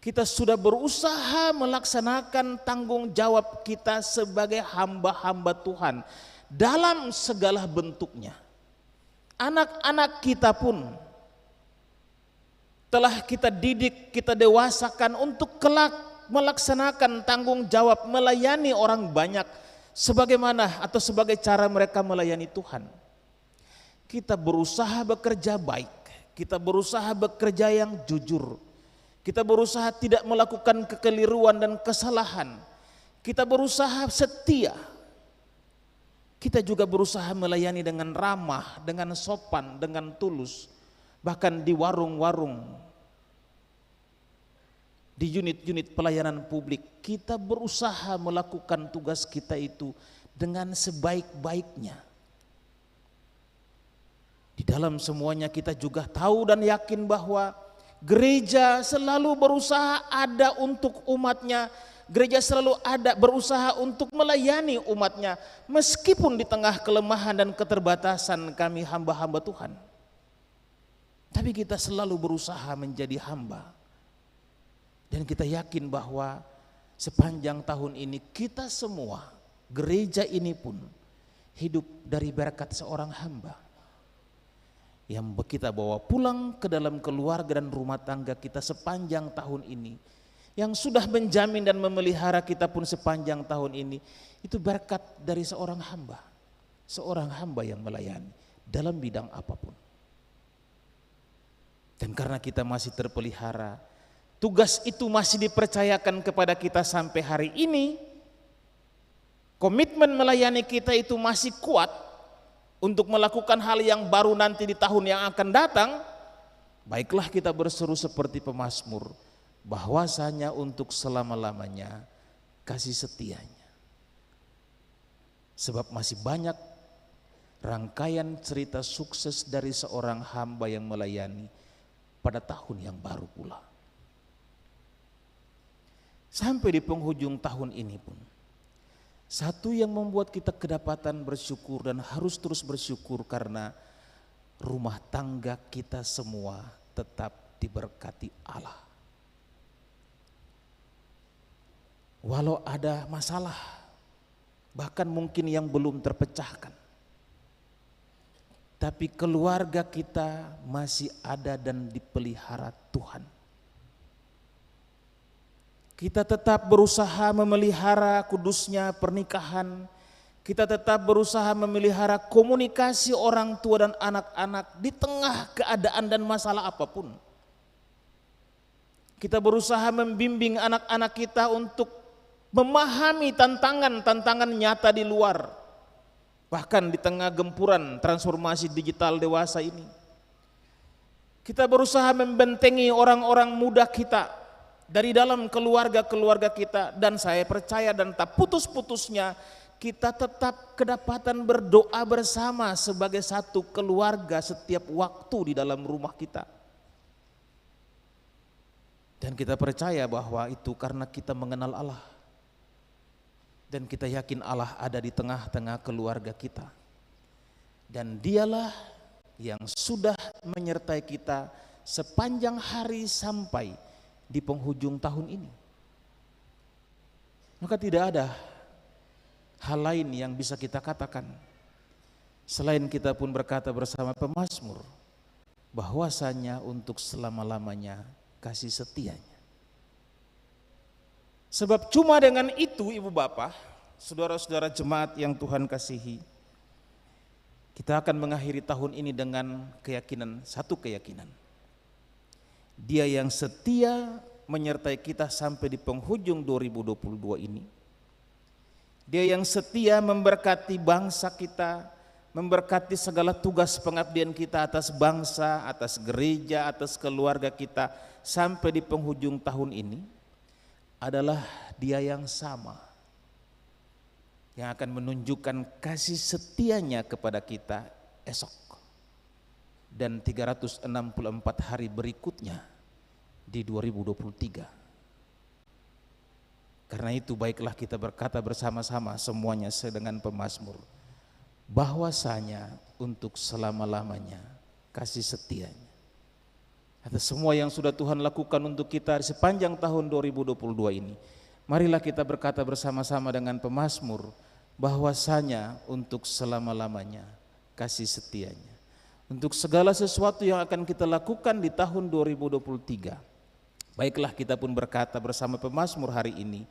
kita sudah berusaha melaksanakan tanggung jawab kita sebagai hamba-hamba Tuhan dalam segala bentuknya. Anak-anak kita pun telah kita didik, kita dewasakan untuk kelak melaksanakan tanggung jawab melayani orang banyak sebagaimana atau sebagai cara mereka melayani Tuhan. Kita berusaha bekerja baik, kita berusaha bekerja yang jujur, kita berusaha tidak melakukan kekeliruan dan kesalahan, kita berusaha setia, kita juga berusaha melayani dengan ramah, dengan sopan, dengan tulus. Bahkan di warung-warung, di unit-unit pelayanan publik, kita berusaha melakukan tugas kita itu dengan sebaik-baiknya. Di dalam semuanya kita juga tahu dan yakin bahwa gereja selalu berusaha ada untuk umatnya. Gereja selalu ada berusaha untuk melayani umatnya meskipun di tengah kelemahan dan keterbatasan kami hamba-hamba Tuhan. Tapi kita selalu berusaha menjadi hamba. Dan kita yakin bahwa sepanjang tahun ini kita semua, gereja ini pun hidup dari berkat seorang hamba yang kita bawa pulang ke dalam keluarga dan rumah tangga kita sepanjang tahun ini, yang sudah menjamin dan memelihara kita pun sepanjang tahun ini, itu berkat dari seorang hamba yang melayani dalam bidang apapun. Dan karena kita masih terpelihara, tugas itu masih dipercayakan kepada kita sampai hari ini, komitmen melayani kita itu masih kuat untuk melakukan hal yang baru nanti di tahun yang akan datang. Baiklah kita berseru seperti pemazmur, bahwasanya untuk selama-lamanya kasih setianya. Sebab masih banyak rangkaian cerita sukses dari seorang hamba yang melayani pada tahun yang baru pula. Sampai di penghujung tahun ini pun, satu yang membuat kita kedapatan bersyukur dan harus terus bersyukur karena rumah tangga kita semua tetap diberkati Allah. Walau ada masalah, bahkan mungkin yang belum terpecahkan, tapi keluarga kita masih ada dan dipelihara Tuhan. Kita tetap berusaha memelihara kudusnya pernikahan. Kita tetap berusaha memelihara komunikasi orang tua dan anak-anak di tengah keadaan dan masalah apapun. Kita berusaha membimbing anak-anak kita untuk memahami tantangan-tantangan nyata di luar. Bahkan di tengah gempuran transformasi digital dewasa ini. Kita berusaha membentengi orang-orang muda kita dari dalam keluarga-keluarga kita, dan saya percaya dan tak putus-putusnya kita tetap kedapatan berdoa bersama sebagai satu keluarga setiap waktu di dalam rumah kita. Dan kita percaya bahwa itu karena kita mengenal Allah. Dan kita yakin Allah ada di tengah-tengah keluarga kita. Dan dialah yang sudah menyertai kita sepanjang hari sampai di penghujung tahun ini. Maka tidak ada hal lain yang bisa kita katakan selain kita pun berkata bersama pemazmur bahwasanya untuk selama-lamanya kasih setianya. Sebab cuma dengan itu ibu bapak, saudara-saudara jemaat yang Tuhan kasihi, kita akan mengakhiri tahun ini dengan keyakinan, satu keyakinan. Dia yang setia menyertai kita sampai di penghujung 2022 ini. Dia yang setia memberkati bangsa kita, memberkati segala tugas pengabdian kita atas bangsa, atas gereja, atas keluarga kita sampai di penghujung tahun ini adalah Dia yang sama yang akan menunjukkan kasih setianya kepada kita esok dan 364 hari berikutnya di 2023. Karena itu baiklah kita berkata bersama-sama semuanya dengan pemazmur bahwasanya untuk selama-lamanya kasih setianya. Atas semua yang sudah Tuhan lakukan untuk kita sepanjang tahun 2022 ini, marilah kita berkata bersama-sama dengan pemazmur bahwasanya untuk selama-lamanya kasih setianya. Untuk segala sesuatu yang akan kita lakukan di tahun 2023, baiklah kita pun berkata bersama pemazmur hari ini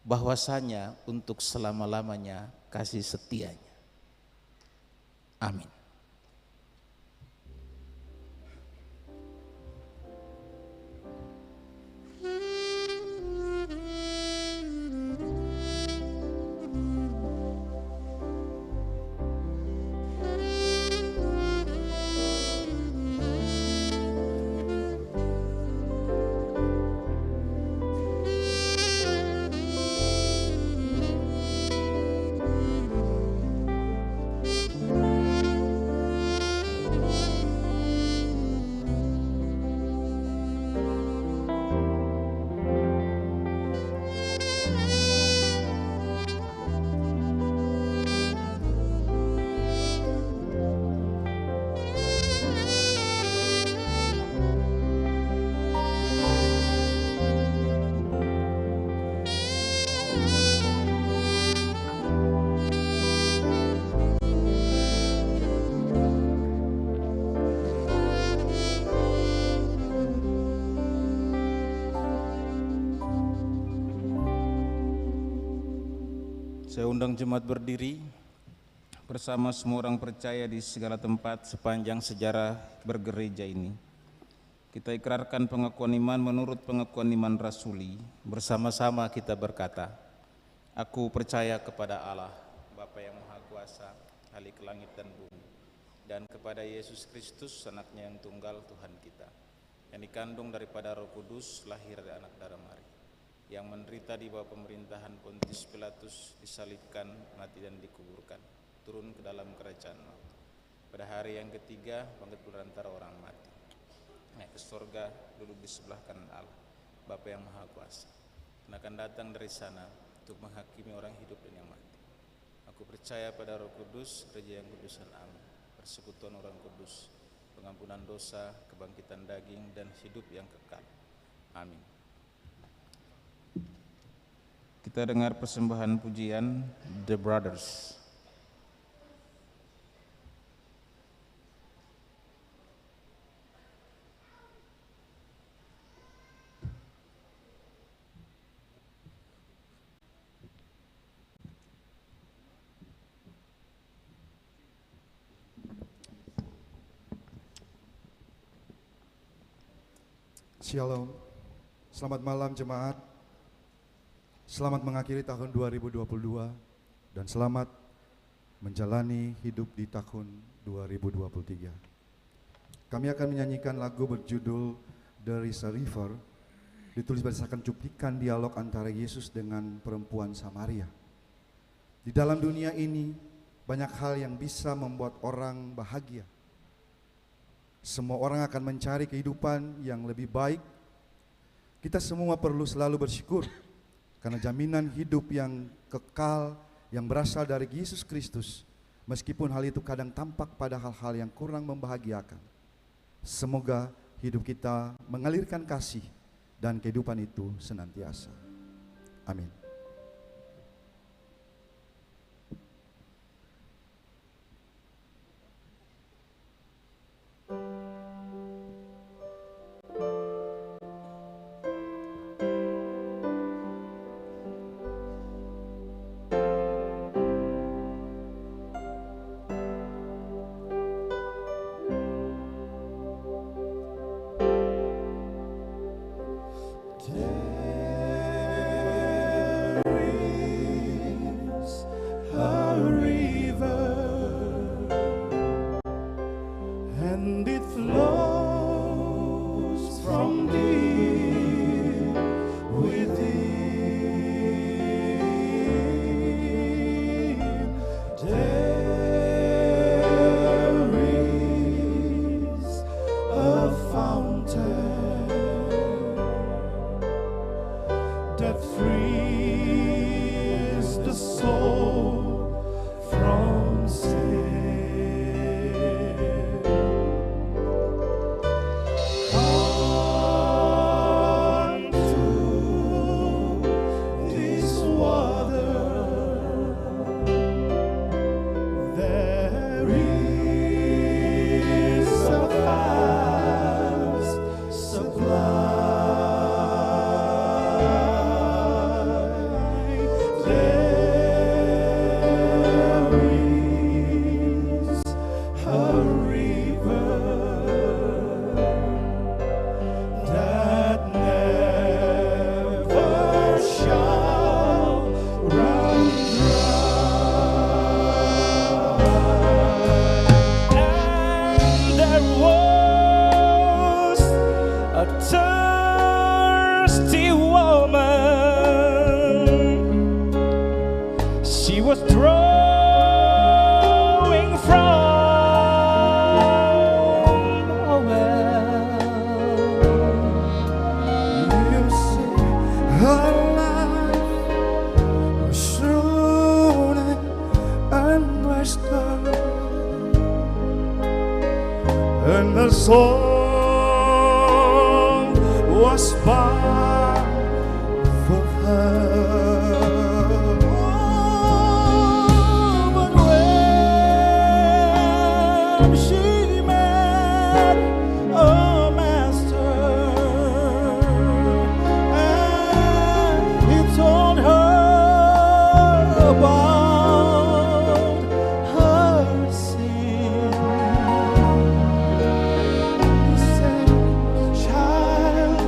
bahwasanya untuk selama-lamanya kasih setianya. Amin. Saya undang jemaat berdiri bersama semua orang percaya di segala tempat sepanjang sejarah bergereja ini. Kita ikrarkan pengakuan iman menurut pengakuan iman rasuli. Bersama-sama kita berkata, aku percaya kepada Allah, Bapa yang Maha Kuasa, Khalik langit dan bumi, dan kepada Yesus Kristus, anaknya yang tunggal Tuhan kita, yang dikandung daripada Roh Kudus, lahir dari anak darah Maria, yang menderita di bawah pemerintahan Pontius Pilatus, disalibkan, mati dan dikuburkan, turun ke dalam kerajaan maut. Pada hari yang ketiga bangkit dari antara orang mati, naik ke surga, duduk di sebelah kanan Allah, Bapa yang Maha Kuasa, dan akan datang dari sana untuk menghakimi orang hidup dan yang mati. Aku percaya pada Roh Kudus, gereja yang kudus dan aman, persekutuan orang kudus, pengampunan dosa, kebangkitan daging dan hidup yang kekal. Amin. Kita dengar persembahan pujian The Brothers. Shalom, selamat malam jemaat. Selamat mengakhiri tahun 2022 dan selamat menjalani hidup di tahun 2023. Kami akan menyanyikan lagu berjudul There is a River ditulis berdasarkan cuplikan dialog antara Yesus dengan perempuan Samaria. Di dalam dunia ini banyak hal yang bisa membuat orang bahagia. Semua orang akan mencari kehidupan yang lebih baik. Kita semua perlu selalu bersyukur karena jaminan hidup yang kekal yang berasal dari Yesus Kristus, meskipun hal itu kadang tampak pada hal-hal yang kurang membahagiakan. Semoga hidup kita mengalirkan kasih dan kehidupan itu senantiasa. Amin. And it flows from deep within. There is a fountain that frees the soul from sin. Thirsty woman, she was drawing from a well. You see, her life was shrouded and wasted, and her soul was bound for her. Oh, but when she met a master, and he told her about her sin, he said, "Child,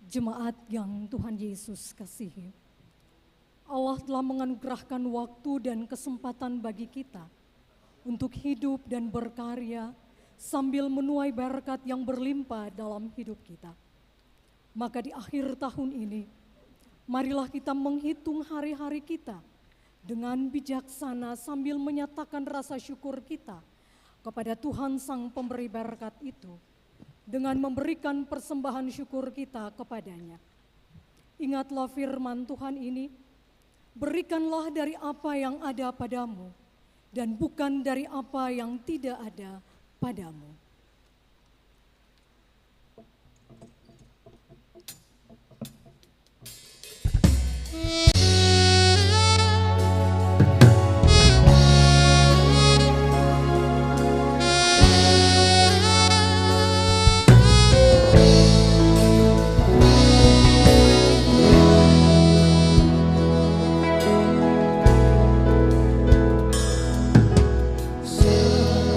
Jemaat yang Tuhan Yesus kasihi, Allah telah menganugerahkan waktu dan kesempatan bagi kita untuk hidup dan berkarya sambil menuai berkat yang berlimpah dalam hidup kita. Maka di akhir tahun ini, marilah kita menghitung hari-hari kita dengan bijaksana sambil menyatakan rasa syukur kita kepada Tuhan Sang Pemberi berkat itu, dengan memberikan persembahan syukur kita kepadanya. Ingatlah firman Tuhan ini, berikanlah dari apa yang ada padamu, dan bukan dari apa yang tidak ada padamu.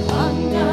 Hanya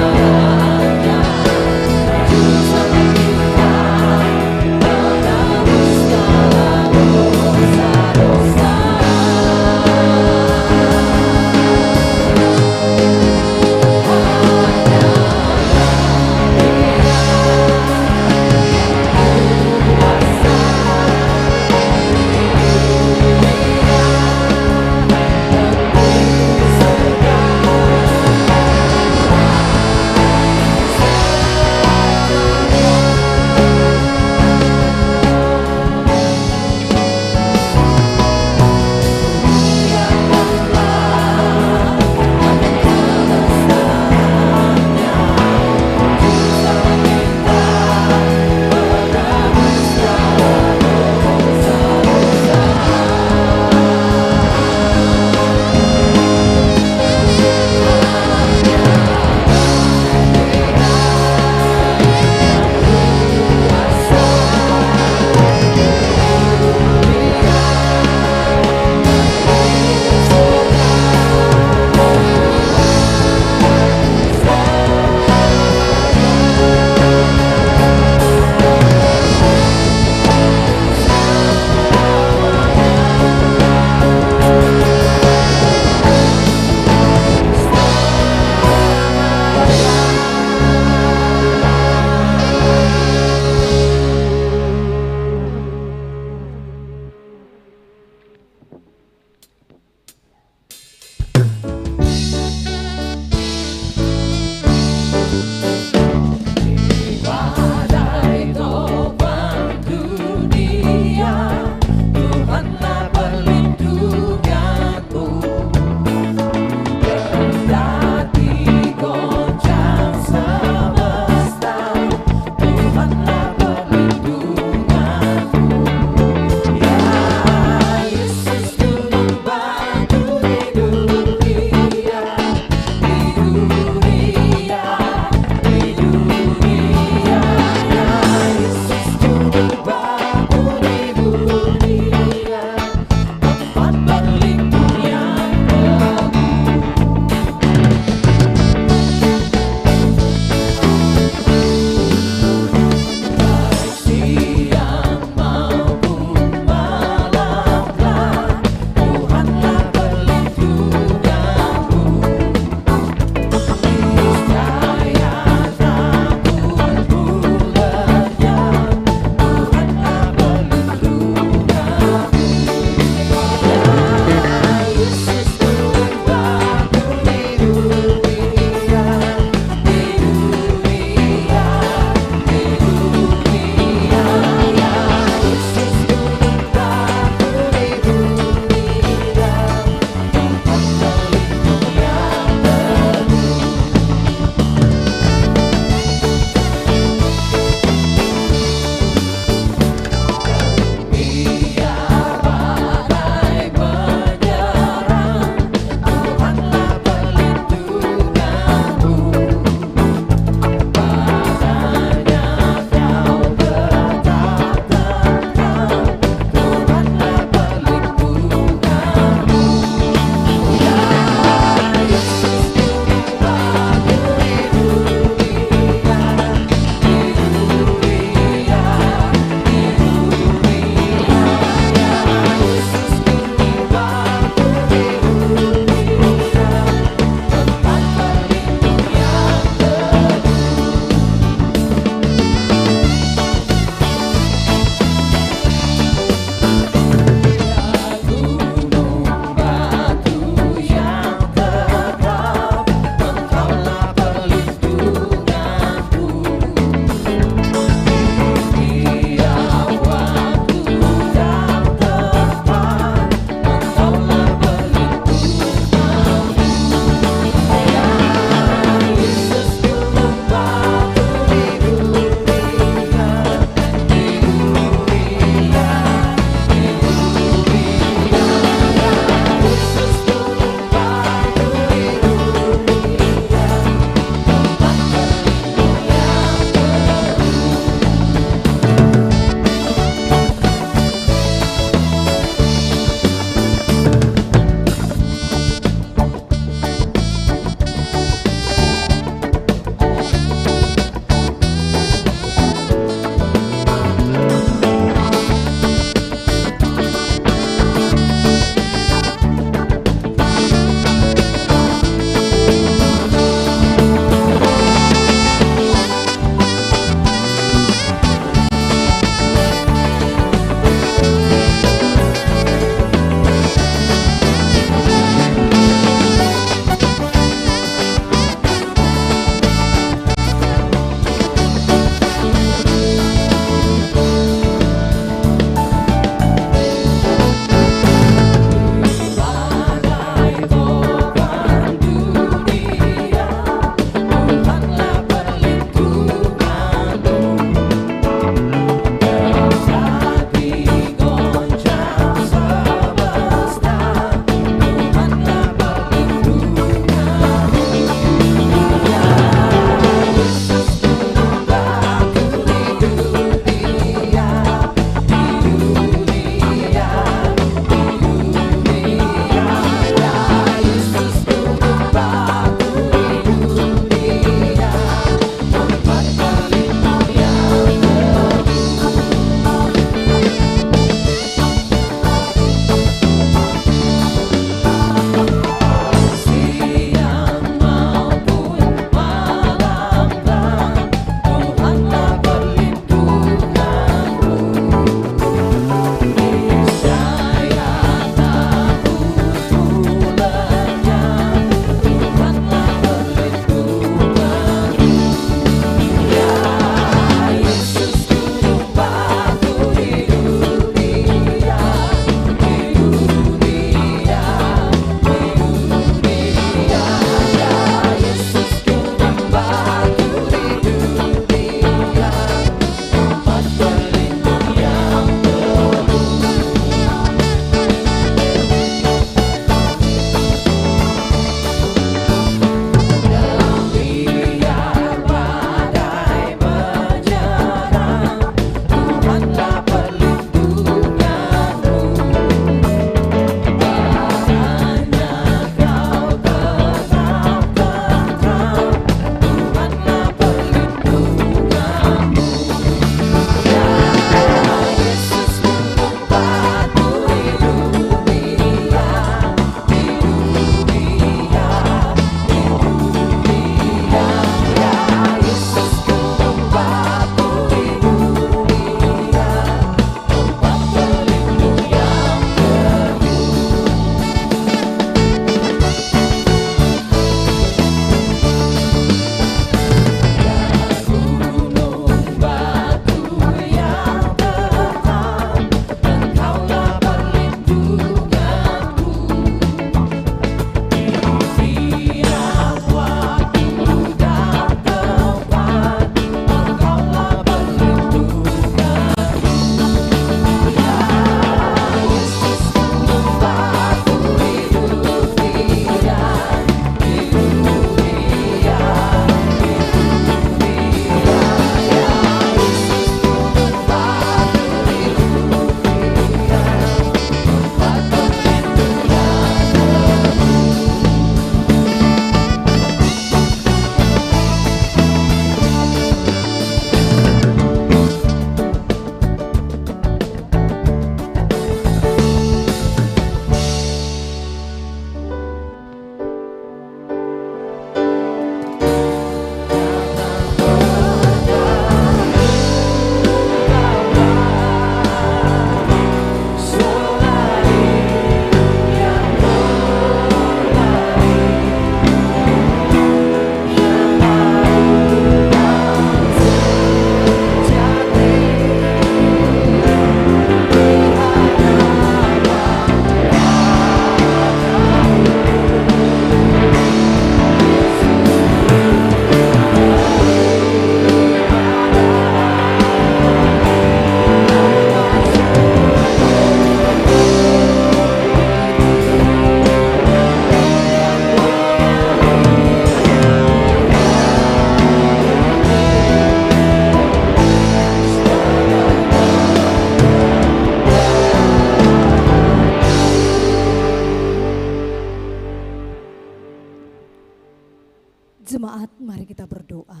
jemaat, mari kita berdoa.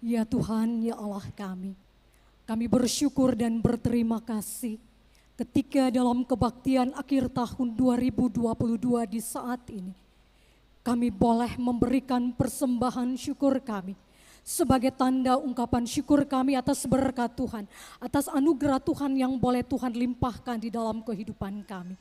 Ya Tuhan, ya Allah kami bersyukur dan berterima kasih ketika dalam kebaktian akhir tahun 2022 di saat ini, kami boleh memberikan persembahan syukur kami sebagai tanda ungkapan syukur kami atas berkat Tuhan, atas anugerah Tuhan yang boleh Tuhan limpahkan di dalam kehidupan kami.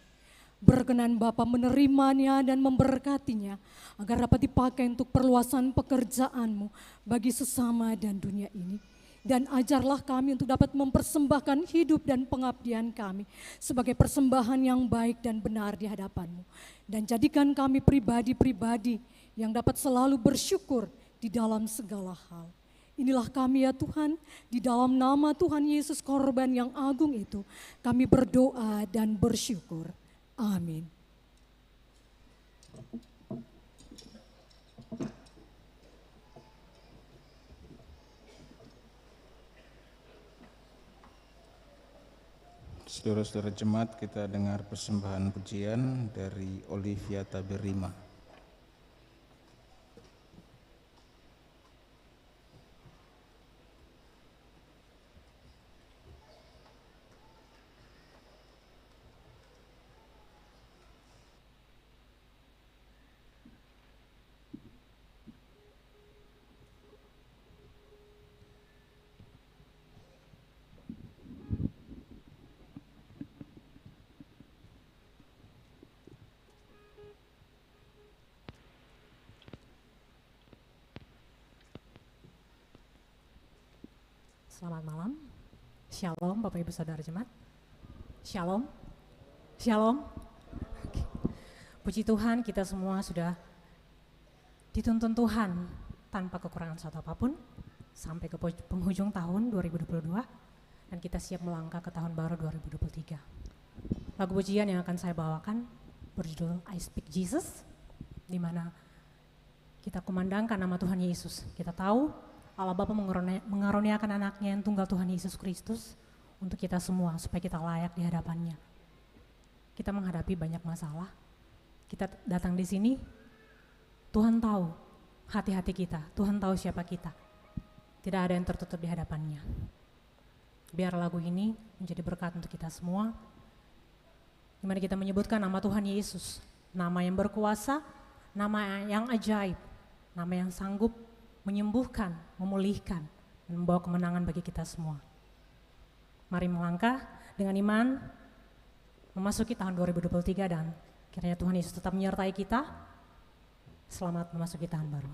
Berkenan Bapa menerimanya dan memberkatinya agar dapat dipakai untuk perluasan pekerjaan-Mu bagi sesama dan dunia ini. Dan ajarlah kami untuk dapat mempersembahkan hidup dan pengabdian kami sebagai persembahan yang baik dan benar di hadapan-Mu. Dan jadikan kami pribadi-pribadi yang dapat selalu bersyukur di dalam segala hal. Inilah kami ya Tuhan, di dalam nama Tuhan Yesus korban yang agung itu, kami berdoa dan bersyukur. Amin. Saudara-saudara jemaat, kita dengar persembahan pujian dari Olivia Taberima. Selamat malam, Shalom Bapak Ibu Saudara Jemaat, Shalom, Shalom. Puji Tuhan, kita semua sudah dituntun Tuhan tanpa kekurangan suatu apapun sampai ke penghujung tahun 2022 dan kita siap melangkah ke tahun baru 2023. Lagu pujian yang akan saya bawakan berjudul I Speak Jesus, di mana kita kumandangkan nama Tuhan Yesus. Kita tahu Allah Bapa mengaruniakan anaknya yang tunggal Tuhan Yesus Kristus untuk kita semua supaya kita layak di hadapannya. Kita menghadapi banyak masalah, kita datang di sini, Tuhan tahu hati-hati kita, Tuhan tahu siapa kita. Tidak ada yang tertutup di hadapannya. Biar lagu ini menjadi berkat untuk kita semua, di mana kita menyebutkan nama Tuhan Yesus, nama yang berkuasa, nama yang ajaib, nama yang sanggup menyembuhkan, memulihkan, dan membawa kemenangan bagi kita semua. Mari melangkah dengan iman, memasuki tahun 2023 dan kiranya Tuhan Yesus tetap menyertai kita. Selamat memasuki tahun baru.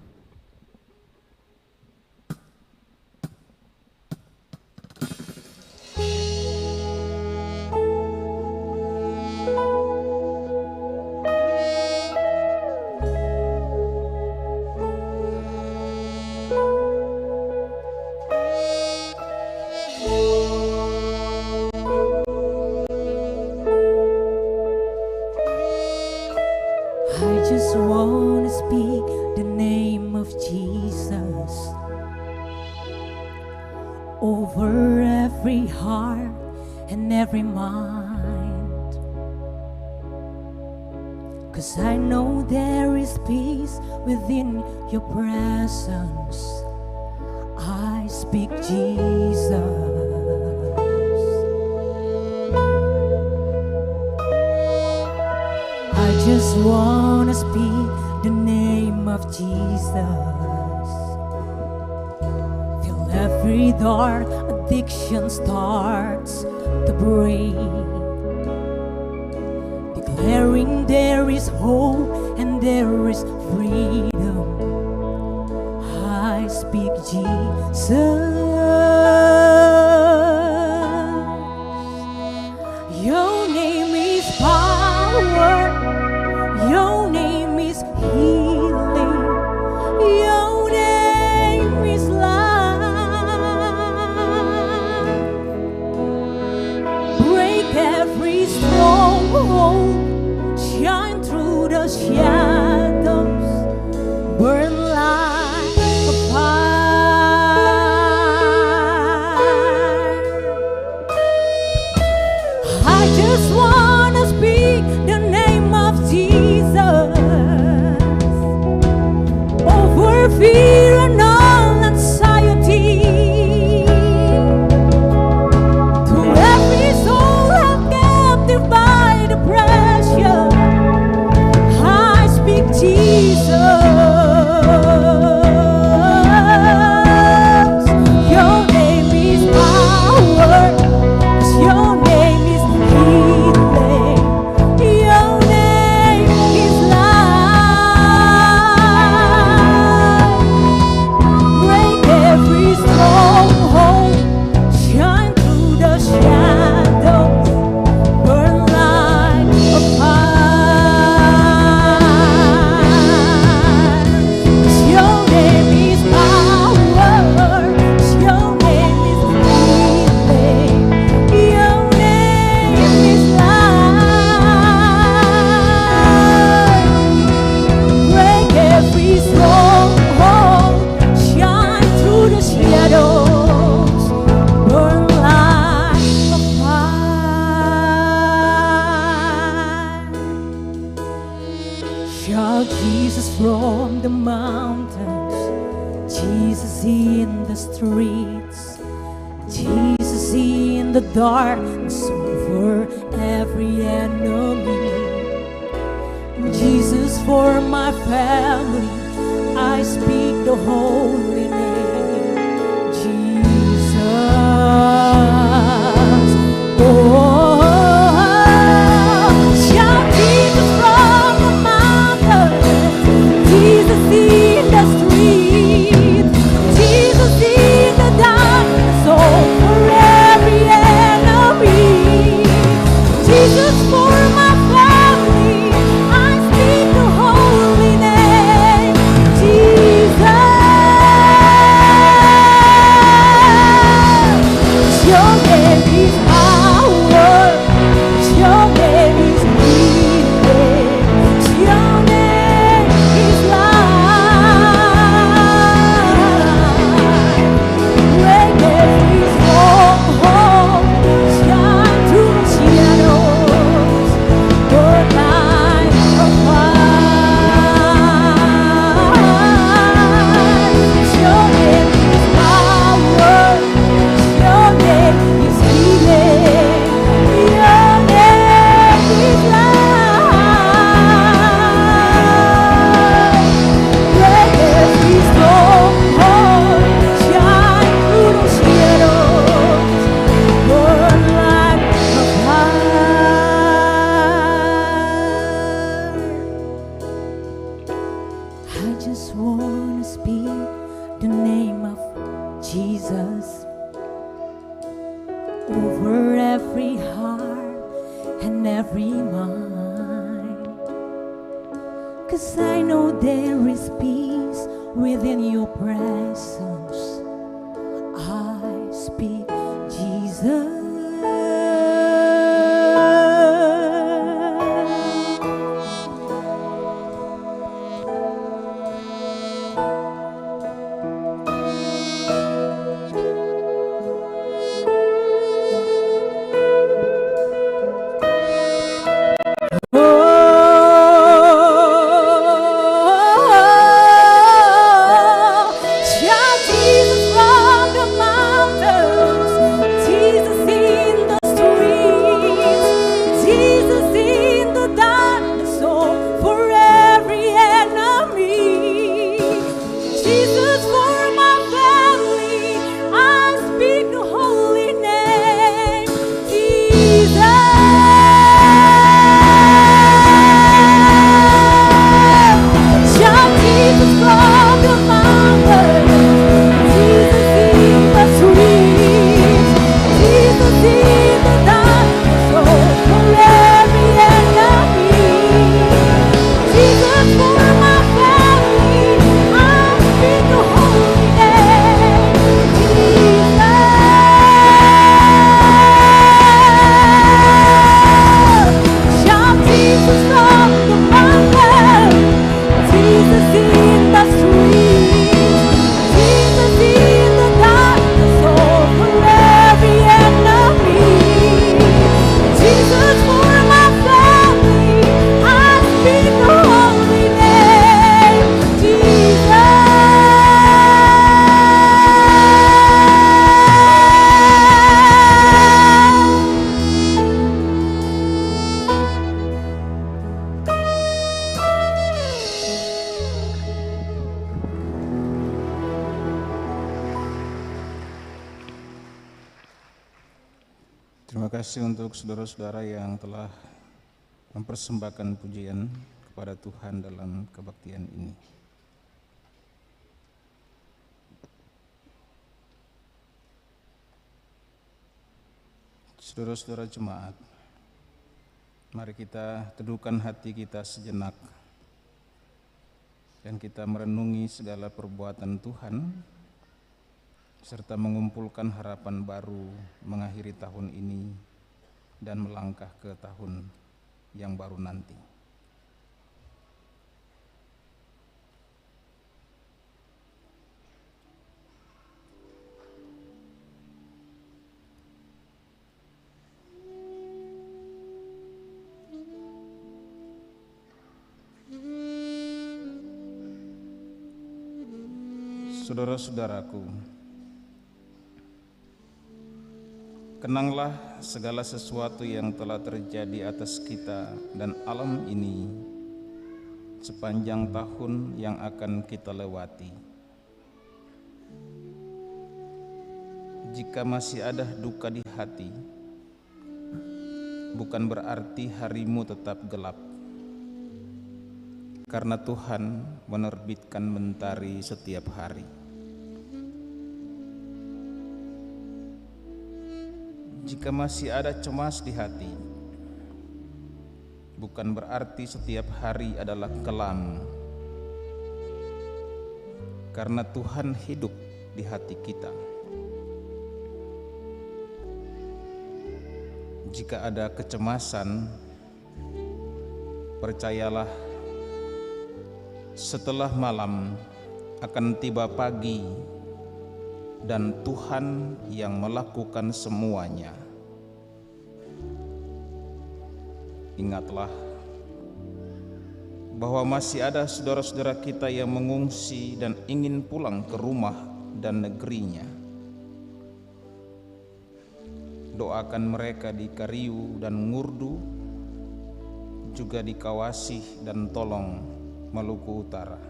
Every mind, 'cause I know there is peace within your presence. I speak Jesus. I just wanna speak the name of Jesus. Till every dark addiction starts to break, declaring there is hope and there is freedom. I speak Jesus. Your name is power, your name is healing, your name is life. Every stronghold, shine through the shadows, burn like a fire. I just wanna speak the name of Jesus over Shout Jesus from the mountains, Jesus in the streets, Jesus in the darkness over every enemy. Jesus for my family, I speak the holy name, Jesus. Oh, shout Jesus from the mountain, Jesus in the street, Jesus in the darkness over every enemy. Jesus for my family, I speak the holy name, Jesus. Your name is power, your name is healing, your name is life. Break every stronghold, shine through the shadows, burn like a fire. Your name is power, your name is healing, your name is life. Break every stronghold, shine through the shadows, burn like a fire. I just wanna speak the name of Jesus over every heart and every mind, 'cause I know there is peace within your presence. I speak Jesus. Shout Jesus from the mountains, Jesus in the streets, Jesus in the darkness, oh, for every enemy. Jesus for my family, I speak the holy name, Jesus. Shout Jesus from the mountains, Jesus in the streets, Jesus in the darkness, oh, for every enemy. Jesus for my family, I speak the holy name, Jesus. Shout Jesus from the mountains, Jesus in the streets, Jesus in the darkness, oh, for every enemy. Jesus for my family, I speak the holy name, Jesus. Terima kasih untuk saudara-saudara yang telah mempersembahkan pujian kepada Tuhan dalam kebaktian ini. Saudara-saudara jemaat, mari kita teduhkan hati kita sejenak dan kita merenungi segala perbuatan Tuhan serta mengumpulkan harapan baru mengakhiri tahun ini dan melangkah ke tahun yang baru nanti. Saudara-saudaraku, kenanglah segala sesuatu yang telah terjadi atas kita dan alam ini sepanjang tahun yang akan kita lewati. Jika masih ada duka di hati, bukan berarti harimu tetap gelap, karena Tuhan menerbitkan mentari setiap hari. Jika masih ada cemas di hati, bukan berarti setiap hari adalah kelam, karena Tuhan hidup di hati kita. Jika ada kecemasan, percayalah, setelah malam akan tiba pagi dan Tuhan yang melakukan semuanya. Ingatlah bahwa masih ada saudara-saudara kita yang mengungsi dan ingin pulang ke rumah dan negerinya. Doakan mereka di Kariu dan Ngurdu, juga di Kawasih dan Tolong, Maluku Utara.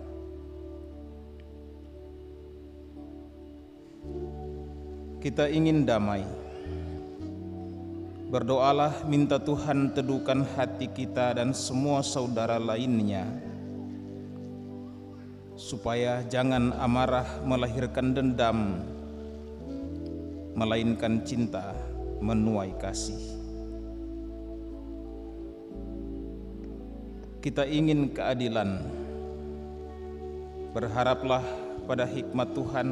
Kita ingin damai. Berdoalah, minta Tuhan teduhkan hati kita dan semua saudara lainnya, supaya jangan amarah melahirkan dendam, melainkan cinta menuai kasih. Kita ingin keadilan. Berharaplah pada hikmat Tuhan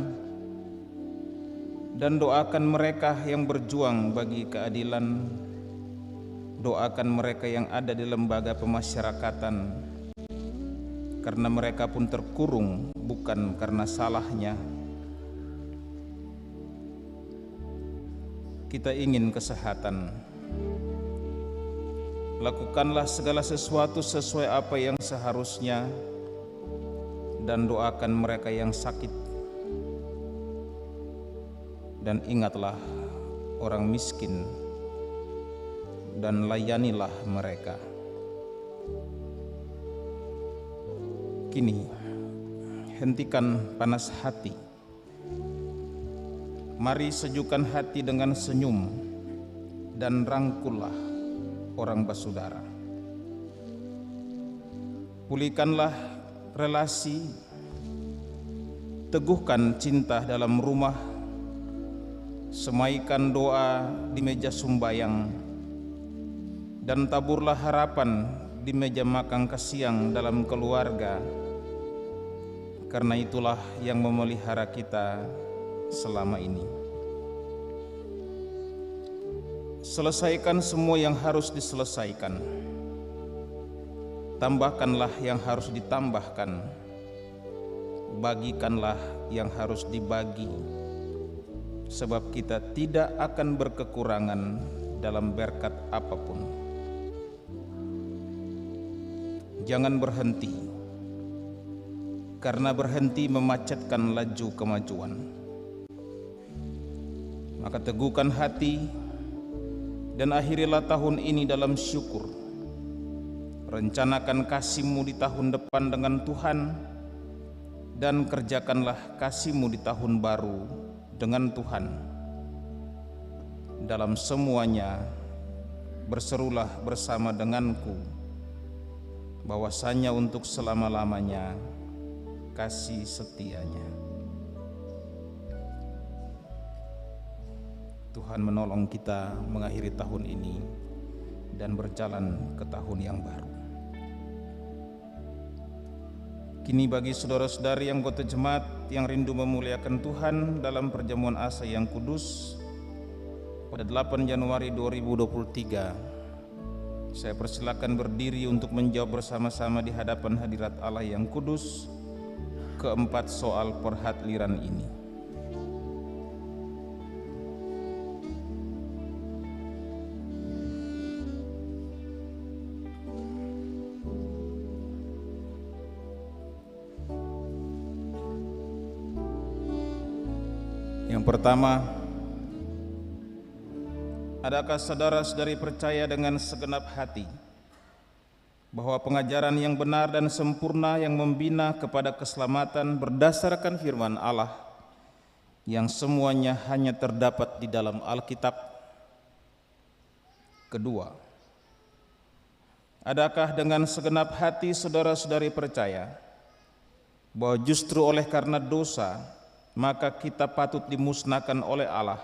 dan doakan mereka yang berjuang bagi keadilan. Doakan mereka yang ada di lembaga pemasyarakatan, karena mereka pun terkurung bukan karena salahnya. Kita ingin kesehatan. Lakukanlah segala sesuatu sesuai apa yang seharusnya, dan doakan mereka yang sakit. Dan ingatlah orang miskin dan layanilah mereka. Kini, hentikan panas hati. Mari sejukkan hati dengan senyum dan rangkullah orang bersaudara. Pulihkanlah relasi, teguhkan cinta dalam rumah, semaikan doa di meja sumbayang, dan taburlah harapan di meja makan siang dalam keluarga, karena itulah yang memelihara kita selama ini. Selesaikan semua yang harus diselesaikan. Tambahkanlah yang harus ditambahkan. Bagikanlah yang harus dibagi. Sebab kita tidak akan berkekurangan dalam berkat apapun. Jangan berhenti, karena berhenti memacetkan laju kemajuan. Maka teguhkan hati dan akhirilah tahun ini dalam syukur. Rencanakan kasih-Mu di tahun depan dengan Tuhan, dan kerjakanlah kasih-Mu di tahun baru dengan Tuhan. Dalam semuanya berserulah bersama denganku, bahwasanya untuk selama-lamanya kasih setianya. Tuhan menolong kita mengakhiri tahun ini dan berjalan ke tahun yang baru. Kini bagi saudara-saudari anggota jemaat yang rindu memuliakan Tuhan dalam perjamuan asa yang kudus pada 8 Januari 2023, saya persilakan berdiri untuk menjawab bersama-sama di hadapan hadirat Allah yang kudus keempat soal perhadliran ini. Yang pertama, adakah saudara-saudari percaya dengan segenap hati bahwa pengajaran yang benar dan sempurna yang membina kepada keselamatan berdasarkan firman Allah yang semuanya hanya terdapat di dalam Alkitab? Kedua, adakah dengan segenap hati saudara-saudari percaya bahwa justru oleh karena dosa maka kita patut dimusnahkan oleh Allah,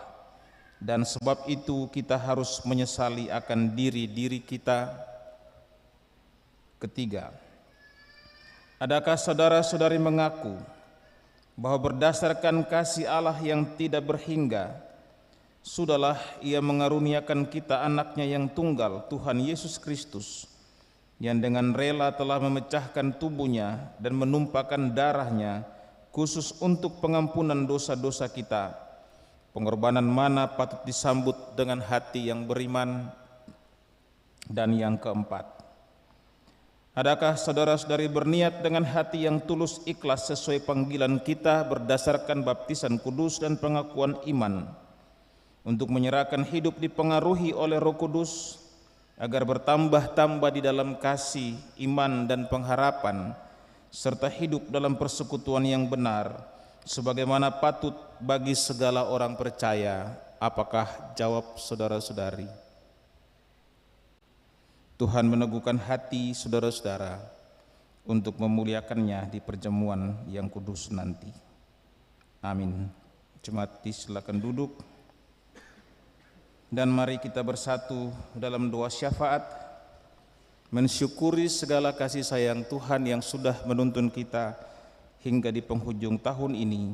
dan sebab itu kita harus menyesali akan diri kita? Ketiga, adakah saudara-saudari mengaku bahwa berdasarkan kasih Allah yang tidak berhingga, sudahlah Ia mengaruniakan kita anaknya yang tunggal, Tuhan Yesus Kristus, yang dengan rela telah memecahkan tubuhnya dan menumpahkan darahnya khusus untuk pengampunan dosa-dosa kita? Pengorbanan mana patut disambut dengan hati yang beriman? Dan yang keempat, adakah saudara-saudari berniat dengan hati yang tulus ikhlas sesuai panggilan kita berdasarkan baptisan kudus dan pengakuan iman untuk menyerahkan hidup dipengaruhi oleh Roh Kudus agar bertambah-tambah di dalam kasih, iman dan pengharapan serta hidup dalam persekutuan yang benar sebagaimana patut bagi segala orang percaya? Apakah jawab saudara-saudari? Tuhan meneguhkan hati saudara-saudara untuk memuliakannya di perjamuan yang kudus nanti. Amin. Jemaat silakan duduk dan mari kita bersatu dalam doa syafaat mensyukuri segala kasih sayang Tuhan yang sudah menuntun kita hingga di penghujung tahun ini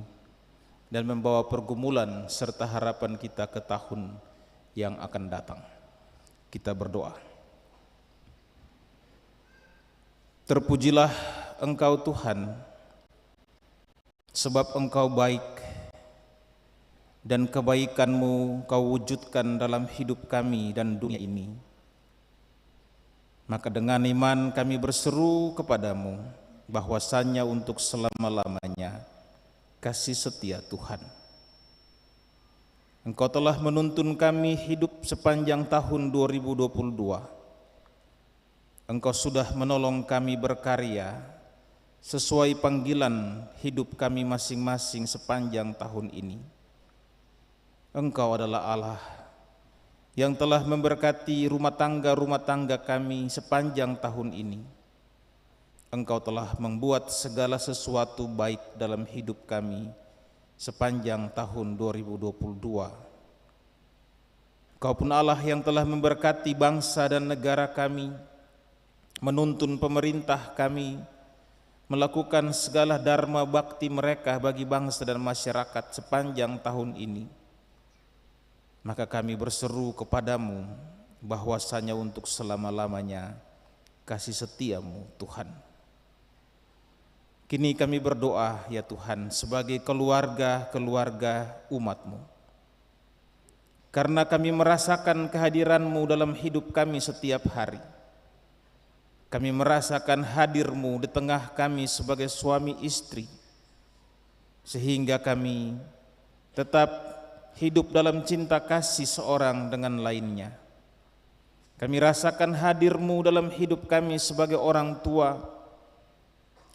dan membawa pergumulan serta harapan kita ke tahun yang akan datang. Kita berdoa. Terpujilah Engkau Tuhan, sebab Engkau baik dan kebaikan-Mu Kau wujudkan dalam hidup kami dan dunia ini. Maka dengan iman kami berseru kepadamu bahwasannya untuk selama-lamanya kasih setia Tuhan. Engkau telah menuntun kami hidup sepanjang tahun 2022. Engkau sudah menolong kami berkarya sesuai panggilan hidup kami masing-masing sepanjang tahun ini. Engkau adalah Allah yang telah memberkati rumah tangga kami sepanjang tahun ini. Engkau telah membuat segala sesuatu baik dalam hidup kami sepanjang tahun 2022. Engkau pun Allah yang telah memberkati bangsa dan negara kami, menuntun pemerintah kami melakukan segala dharma bakti mereka bagi bangsa dan masyarakat sepanjang tahun ini. Maka kami berseru kepadamu bahwasanya untuk selama-lamanya kasih setia-Mu Tuhan. Kini kami berdoa ya Tuhan sebagai keluarga-keluarga umat-Mu, karena kami merasakan kehadiran-Mu dalam hidup kami setiap hari. Kami merasakan hadir-Mu di tengah kami sebagai suami istri, sehingga kami tetap hidup dalam cinta kasih seorang dengan lainnya. Kami rasakan hadir-Mu dalam hidup kami sebagai orang tua.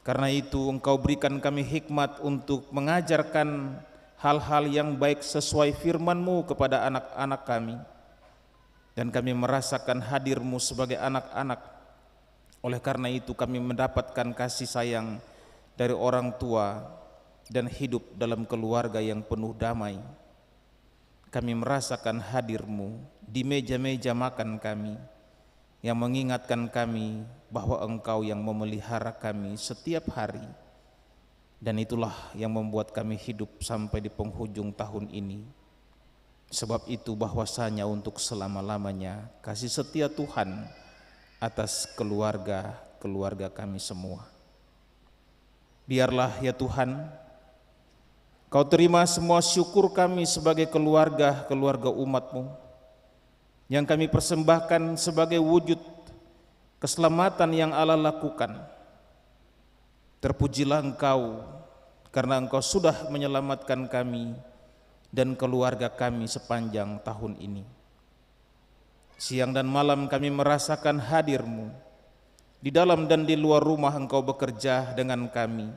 Karena itu Engkau berikan kami hikmat untuk mengajarkan hal-hal yang baik sesuai firman-Mu kepada anak-anak kami. Dan kami merasakan hadir-Mu sebagai anak-anak. Oleh karena itu kami mendapatkan kasih sayang dari orang tua dan hidup dalam keluarga yang penuh damai. Kami merasakan hadir-Mu di meja-meja makan kami, yang mengingatkan kami bahwa Engkau yang memelihara kami setiap hari. Dan itulah yang membuat kami hidup sampai di penghujung tahun ini. Sebab itu bahwasanya untuk selama-lamanya kasih setia Tuhan atas keluarga kami semua. Biarlah ya Tuhan, Kau terima semua syukur kami sebagai keluarga umat-Mu yang kami persembahkan sebagai wujud keselamatan yang Allah lakukan. Terpujilah Engkau karena Engkau sudah menyelamatkan kami dan keluarga kami sepanjang tahun ini. Siang dan malam kami merasakan hadir-Mu. Di dalam dan di luar rumah Engkau bekerja dengan kami,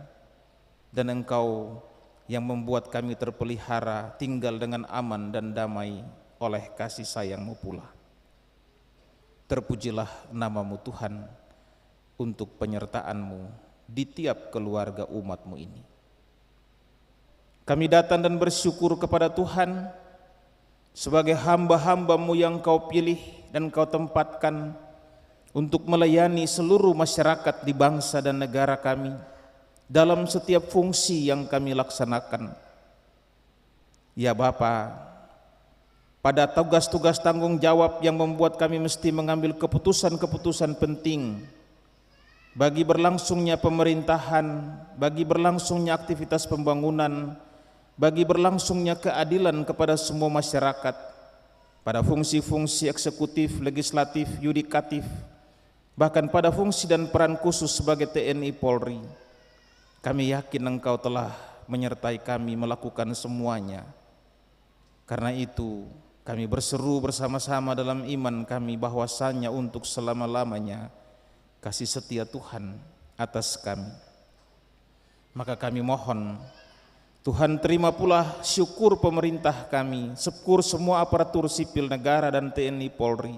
dan Engkau yang membuat kami terpelihara tinggal dengan aman dan damai oleh kasih sayang-Mu pula. Terpujilah nama-Mu Tuhan untuk penyertaan-Mu di tiap keluarga umat-Mu ini. Kami datang dan bersyukur kepada Tuhan sebagai hamba-hamba-Mu yang Kau pilih dan Kau tempatkan untuk melayani seluruh masyarakat di bangsa dan negara kami dalam setiap fungsi yang kami laksanakan. Ya Bapa, pada tugas-tugas tanggung jawab yang membuat kami mesti mengambil keputusan-keputusan penting bagi berlangsungnya pemerintahan, bagi berlangsungnya aktivitas pembangunan, bagi berlangsungnya keadilan kepada semua masyarakat, pada fungsi-fungsi eksekutif, legislatif, yudikatif, bahkan pada fungsi dan peran khusus sebagai TNI Polri. Kami yakin Engkau telah menyertai kami melakukan semuanya. Karena itu kami berseru bersama-sama dalam iman kami bahwasannya untuk selama-lamanya kasih setia Tuhan atas kami. Maka kami mohon Tuhan terima pula syukur pemerintah kami, syukur semua aparatur sipil negara dan TNI Polri,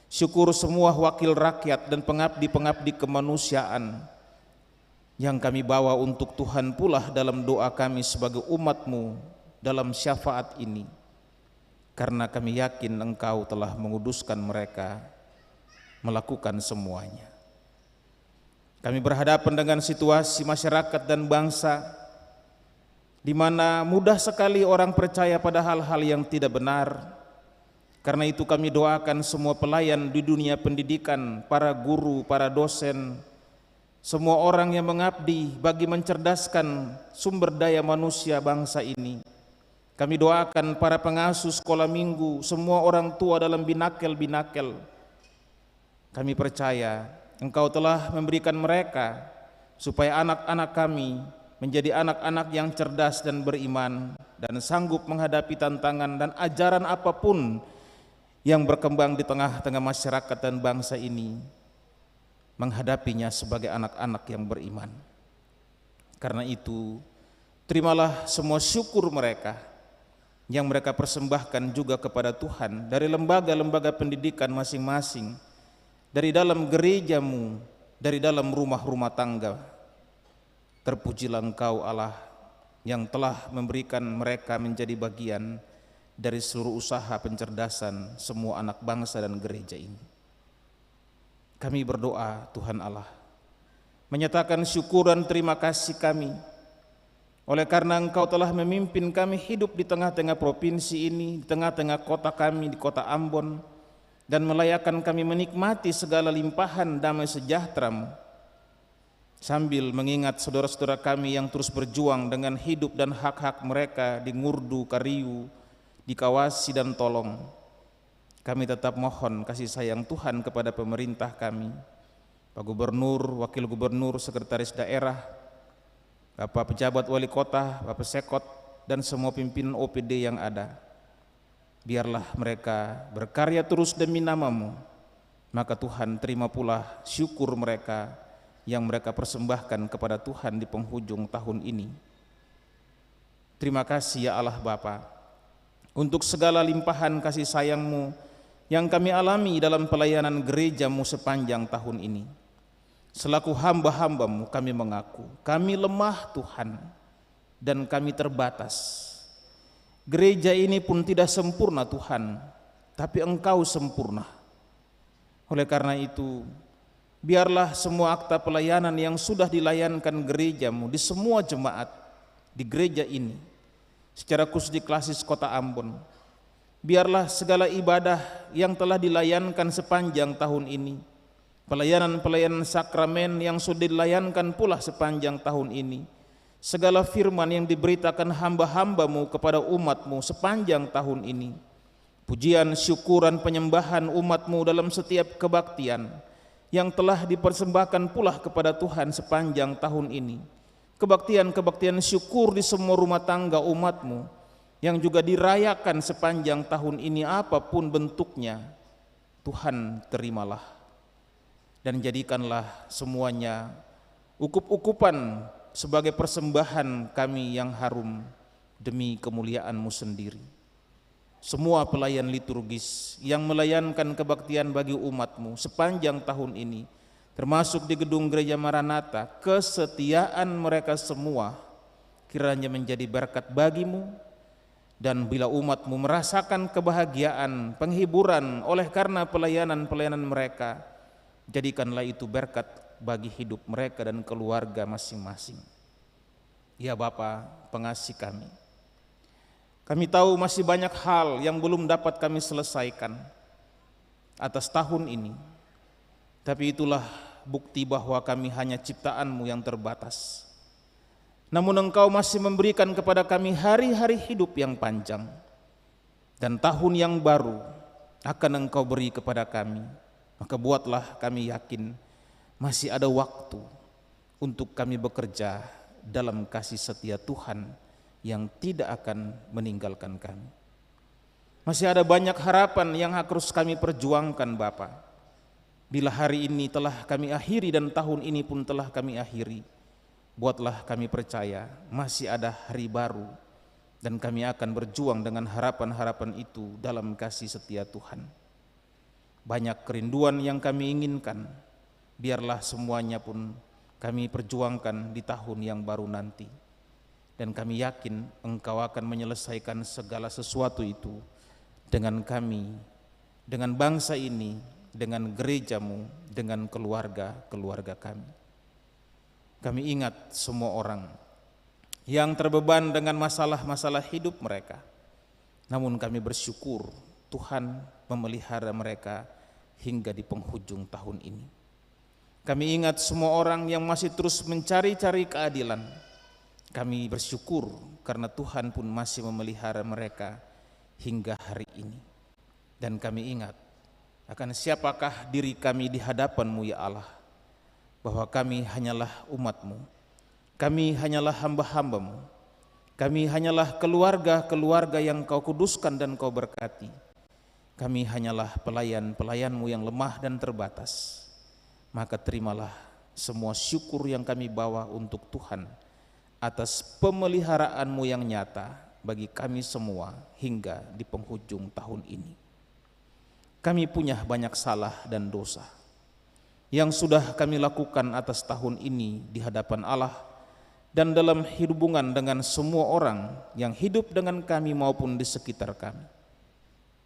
syukur semua wakil rakyat dan pengabdi-pengabdi kemanusiaan yang kami bawa untuk Tuhan pula dalam doa kami sebagai umat-Mu dalam syafaat ini. Karena kami yakin Engkau telah menguduskan mereka melakukan semuanya. Kami berhadapan dengan situasi masyarakat dan bangsa di mana mudah sekali orang percaya pada hal-hal yang tidak benar. Karena itu kami doakan semua pelayan di dunia pendidikan, para guru, para dosen, semua orang yang mengabdi bagi mencerdaskan sumber daya manusia bangsa ini. Kami doakan para pengasuh sekolah minggu, semua orang tua dalam binakel-binakel. Kami percaya Engkau telah memberikan mereka supaya anak-anak kami menjadi anak-anak yang cerdas dan beriman dan sanggup menghadapi tantangan dan ajaran apapun yang berkembang di tengah-tengah masyarakat dan bangsa ini, menghadapinya sebagai anak-anak yang beriman. Karena itu, terimalah semua syukur mereka yang mereka persembahkan juga kepada Tuhan dari lembaga-lembaga pendidikan masing-masing, dari dalam gereja-Mu, dari dalam rumah-rumah tangga. Terpujilah Engkau Allah yang telah memberikan mereka menjadi bagian dari seluruh usaha pencerdasan semua anak bangsa dan gereja ini. Kami berdoa Tuhan Allah, menyatakan syukur dan terima kasih kami oleh karena Engkau telah memimpin kami hidup di tengah-tengah provinsi ini, di tengah-tengah kota kami, di kota Ambon, dan melayakkan kami menikmati segala limpahan damai sejahtera-Mu, sambil mengingat saudara-saudara kami yang terus berjuang dengan hidup dan hak-hak mereka di Ngurdu, Kariu, di Kawasi dan Tolong. Kami tetap mohon kasih sayang Tuhan kepada pemerintah kami, Pak Gubernur, Wakil Gubernur, Sekretaris Daerah, Bapak Pejabat Wali Kota, Bapak Sekot, dan semua pimpinan OPD yang ada. Biarlah mereka berkarya terus demi nama-Mu, maka Tuhan terima pula syukur mereka yang mereka persembahkan kepada Tuhan di penghujung tahun ini. Terima kasih ya Allah Bapa untuk segala limpahan kasih sayang-Mu yang kami alami dalam pelayanan gereja-Mu sepanjang tahun ini. Selaku hamba-hamba-Mu kami mengaku, kami lemah Tuhan dan kami terbatas. Gereja ini pun tidak sempurna Tuhan, tapi Engkau sempurna. Oleh karena itu, biarlah semua akta pelayanan yang sudah dilayankan gereja-Mu di semua jemaat di gereja ini, secara khusus di Klasis Kota Ambon, biarlah segala ibadah yang telah dilayankan sepanjang tahun ini, pelayanan-pelayanan sakramen yang sudah dilayankan pula sepanjang tahun ini, segala firman yang diberitakan hamba-hamba-Mu kepada umat-Mu sepanjang tahun ini, pujian, syukuran, penyembahan umat-Mu dalam setiap kebaktian yang telah dipersembahkan pula kepada Tuhan sepanjang tahun ini, kebaktian-kebaktian syukur di semua rumah tangga umat-Mu, yang juga dirayakan sepanjang tahun ini apapun bentuknya, Tuhan terimalah dan jadikanlah semuanya ukup-ukupan sebagai persembahan kami yang harum demi kemuliaan-Mu sendiri. Semua pelayan liturgis yang melayankan kebaktian bagi umat-Mu sepanjang tahun ini, termasuk di gedung Gereja Maranatha, kesetiaan mereka semua kiranya menjadi berkat bagi-Mu, dan bila umat-Mu merasakan kebahagiaan, penghiburan oleh karena pelayanan-pelayanan mereka, jadikanlah itu berkat bagi hidup mereka dan keluarga masing-masing. Ya Bapa pengasih kami tahu masih banyak hal yang belum dapat kami selesaikan atas tahun ini, tapi itulah bukti bahwa kami hanya ciptaan-Mu yang terbatas. Namun Engkau masih memberikan kepada kami hari-hari hidup yang panjang, dan tahun yang baru akan Engkau beri kepada kami. Maka buatlah kami yakin masih ada waktu untuk kami bekerja dalam kasih setia Tuhan yang tidak akan meninggalkan kami. Masih ada banyak harapan yang harus kami perjuangkan Bapa. Bila hari ini telah kami akhiri dan tahun ini pun telah kami akhiri, buatlah kami percaya masih ada hari baru dan kami akan berjuang dengan harapan-harapan itu dalam kasih setia Tuhan. Banyak kerinduan yang kami inginkan, biarlah semuanya pun kami perjuangkan di tahun yang baru nanti. Dan kami yakin Engkau akan menyelesaikan segala sesuatu itu dengan kami, dengan bangsa ini, dengan gereja-Mu, dengan keluarga-keluarga kami. Kami ingat semua orang yang terbeban dengan masalah-masalah hidup mereka. Namun kami bersyukur Tuhan memelihara mereka hingga di penghujung tahun ini. Kami ingat semua orang yang masih terus mencari-cari keadilan. Kami bersyukur karena Tuhan pun masih memelihara mereka hingga hari ini. Dan kami ingat akan siapakah diri kami di hadapan-Mu ya Allah, bahwa kami hanyalah umat-Mu, kami hanyalah hamba-hamba-Mu, kami hanyalah keluarga-keluarga yang Kau kuduskan dan Kau berkati. Kami hanyalah pelayan-pelayan-Mu yang lemah dan terbatas. Maka terimalah semua syukur yang kami bawa untuk Tuhan atas pemeliharaan-Mu yang nyata bagi kami semua hingga di penghujung tahun ini. Kami punya banyak salah dan dosa yang sudah kami lakukan atas tahun ini di hadapan Allah dan dalam hubungan dengan semua orang yang hidup dengan kami maupun di sekitar kami.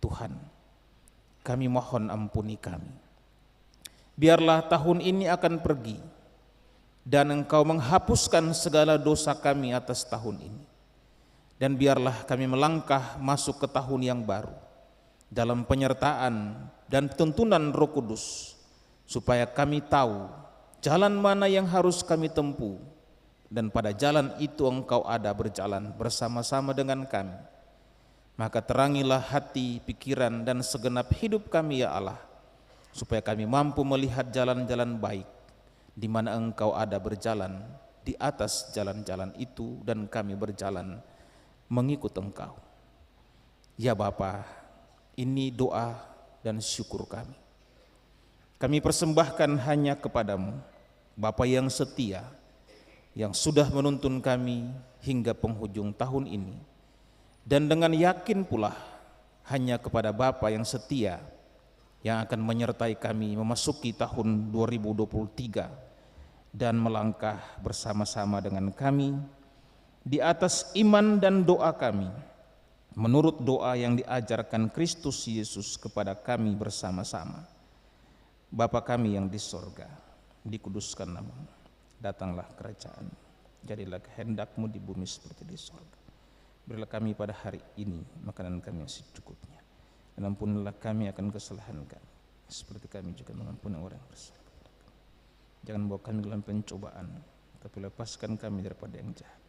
Tuhan, kami mohon ampuni kami. Biarlah tahun ini akan pergi dan Engkau menghapuskan segala dosa kami atas tahun ini. Dan biarlah kami melangkah masuk ke tahun yang baru dalam penyertaan dan tuntunan Roh Kudus, supaya kami tahu jalan mana yang harus kami tempuh, dan pada jalan itu Engkau ada berjalan bersama-sama dengan kami. Maka terangilah hati, pikiran, dan segenap hidup kami ya Allah, supaya kami mampu melihat jalan-jalan baik di mana Engkau ada berjalan di atas jalan-jalan itu, dan kami berjalan mengikut Engkau. Ya Bapa, ini doa dan syukur kami. Kami persembahkan hanya kepadamu, Bapa yang setia, yang sudah menuntun kami hingga penghujung tahun ini. Dan dengan yakin pula hanya kepada Bapa yang setia yang akan menyertai kami memasuki tahun 2023 dan melangkah bersama-sama dengan kami di atas iman dan doa kami menurut doa yang diajarkan Kristus Yesus kepada kami bersama-sama. Bapa kami yang di sorga, dikuduskan namamu, datanglah kerajaan, jadilah kehendak-Mu di bumi seperti di sorga. Berilah kami pada hari ini makanan kami yang secukupnya, dan ampunilah kami akan kesalahan kami, seperti kami juga mengampuni orang yang bersalah kepada kami. Jangan bawa kami dalam pencobaan, tapi lepaskan kami daripada yang jahat.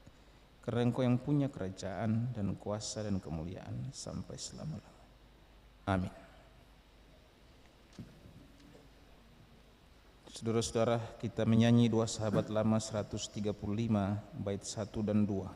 Karena Engkau yang punya kerajaan dan kuasa dan kemuliaan sampai selama-lamanya. Amin. Saudara-saudara, kita menyanyi dua sahabat lama 135 bait 1 dan 2.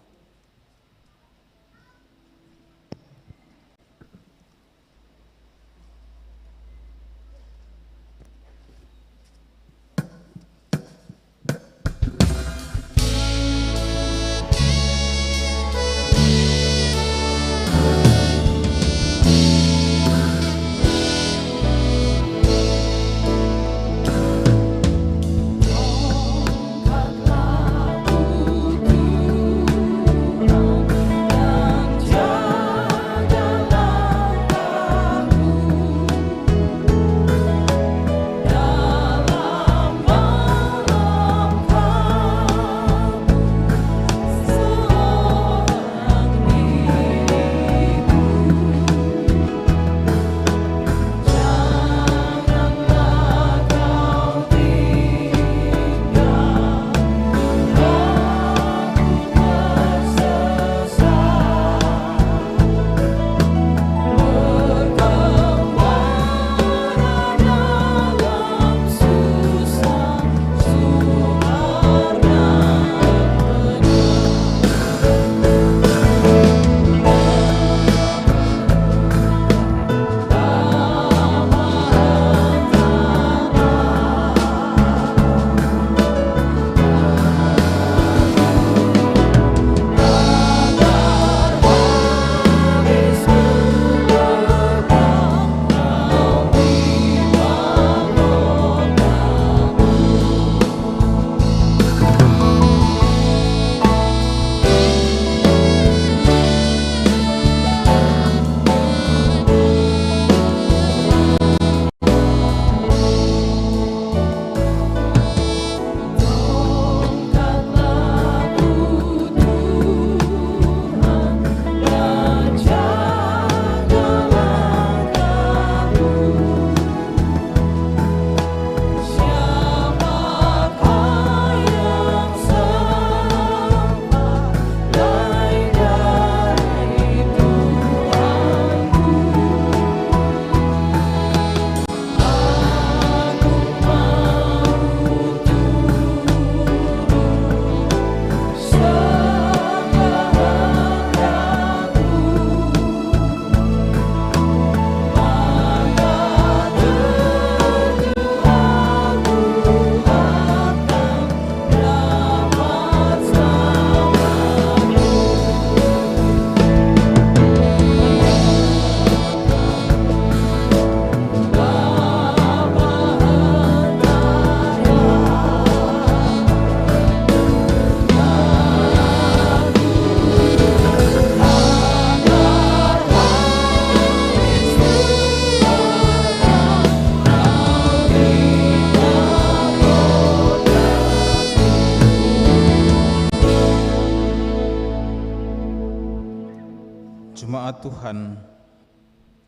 Jemaat Tuhan,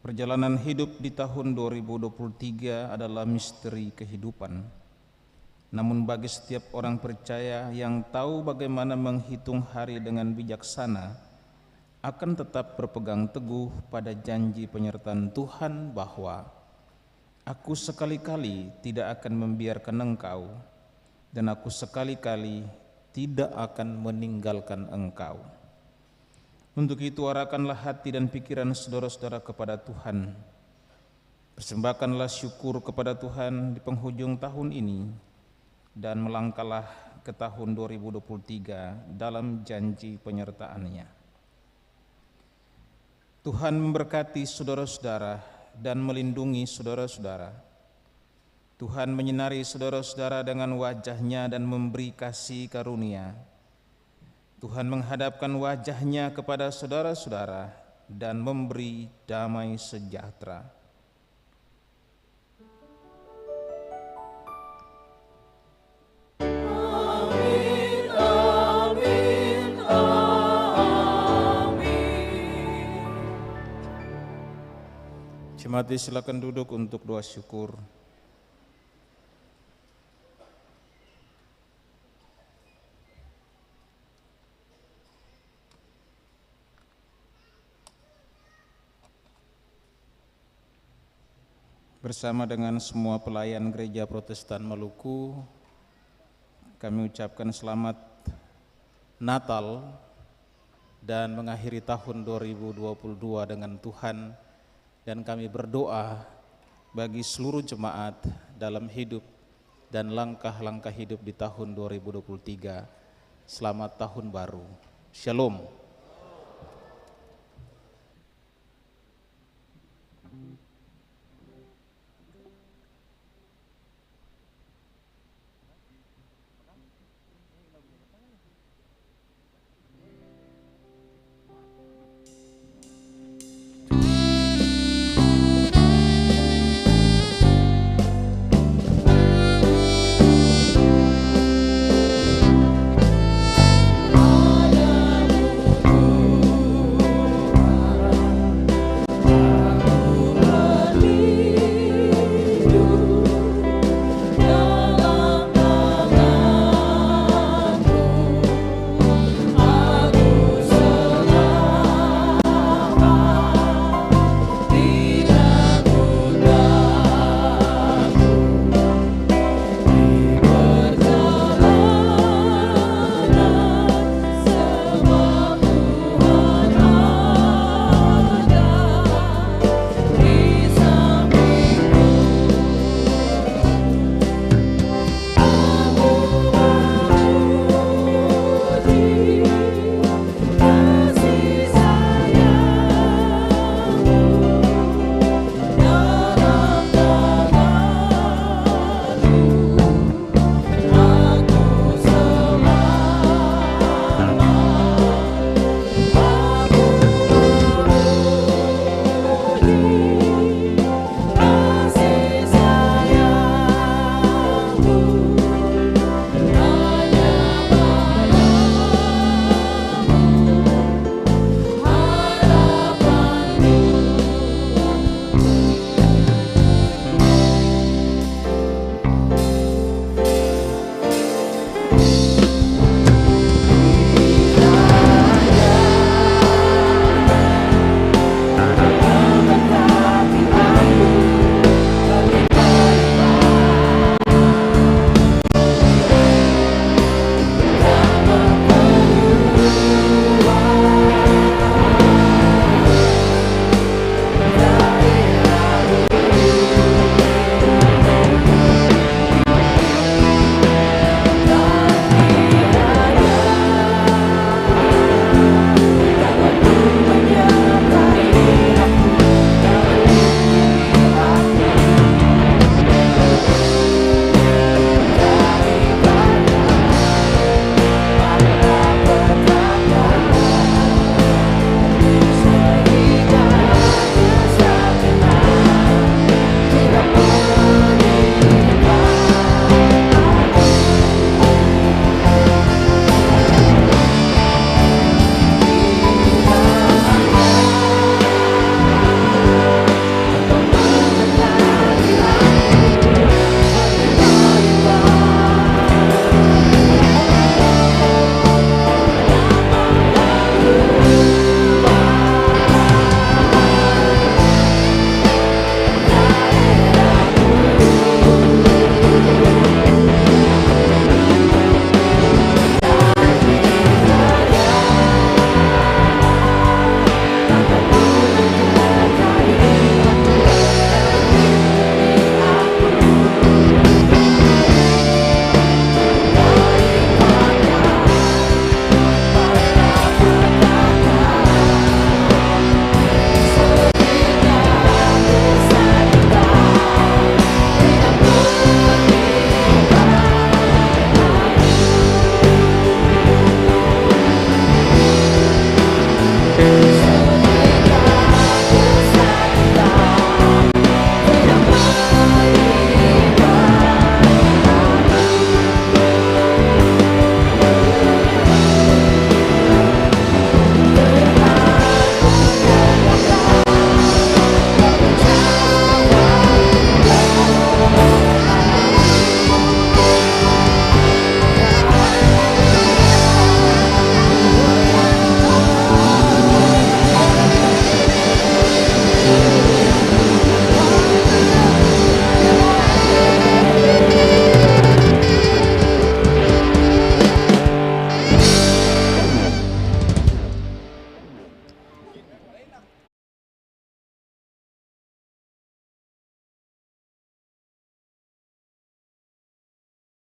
perjalanan hidup di tahun 2023 adalah misteri kehidupan. Namun bagi setiap orang percaya yang tahu bagaimana menghitung hari dengan bijaksana, akan tetap berpegang teguh pada janji penyertaan Tuhan bahwa aku sekali-kali tidak akan membiarkan engkau, dan aku sekali-kali tidak akan meninggalkan engkau. Untuk itu arahkanlah hati dan pikiran saudara-saudara kepada Tuhan. Persembahkanlah syukur kepada Tuhan di penghujung tahun ini, dan melangkahlah ke tahun 2023 dalam janji penyertaan-Nya. Tuhan memberkati saudara-saudara dan melindungi saudara-saudara. Tuhan menyinari saudara-saudara dengan wajah-Nya dan memberi kasih karunia. Tuhan menghadapkan wajah-Nya kepada saudara-saudara dan memberi damai sejahtera. Amin, amin, amin. Jemaat, silakan duduk untuk doa syukur. Bersama dengan semua pelayan Gereja Protestan Maluku, kami ucapkan selamat Natal dan mengakhiri tahun 2022 dengan Tuhan, dan kami berdoa bagi seluruh jemaat dalam hidup dan langkah-langkah hidup di tahun 2023. Selamat tahun baru. Shalom.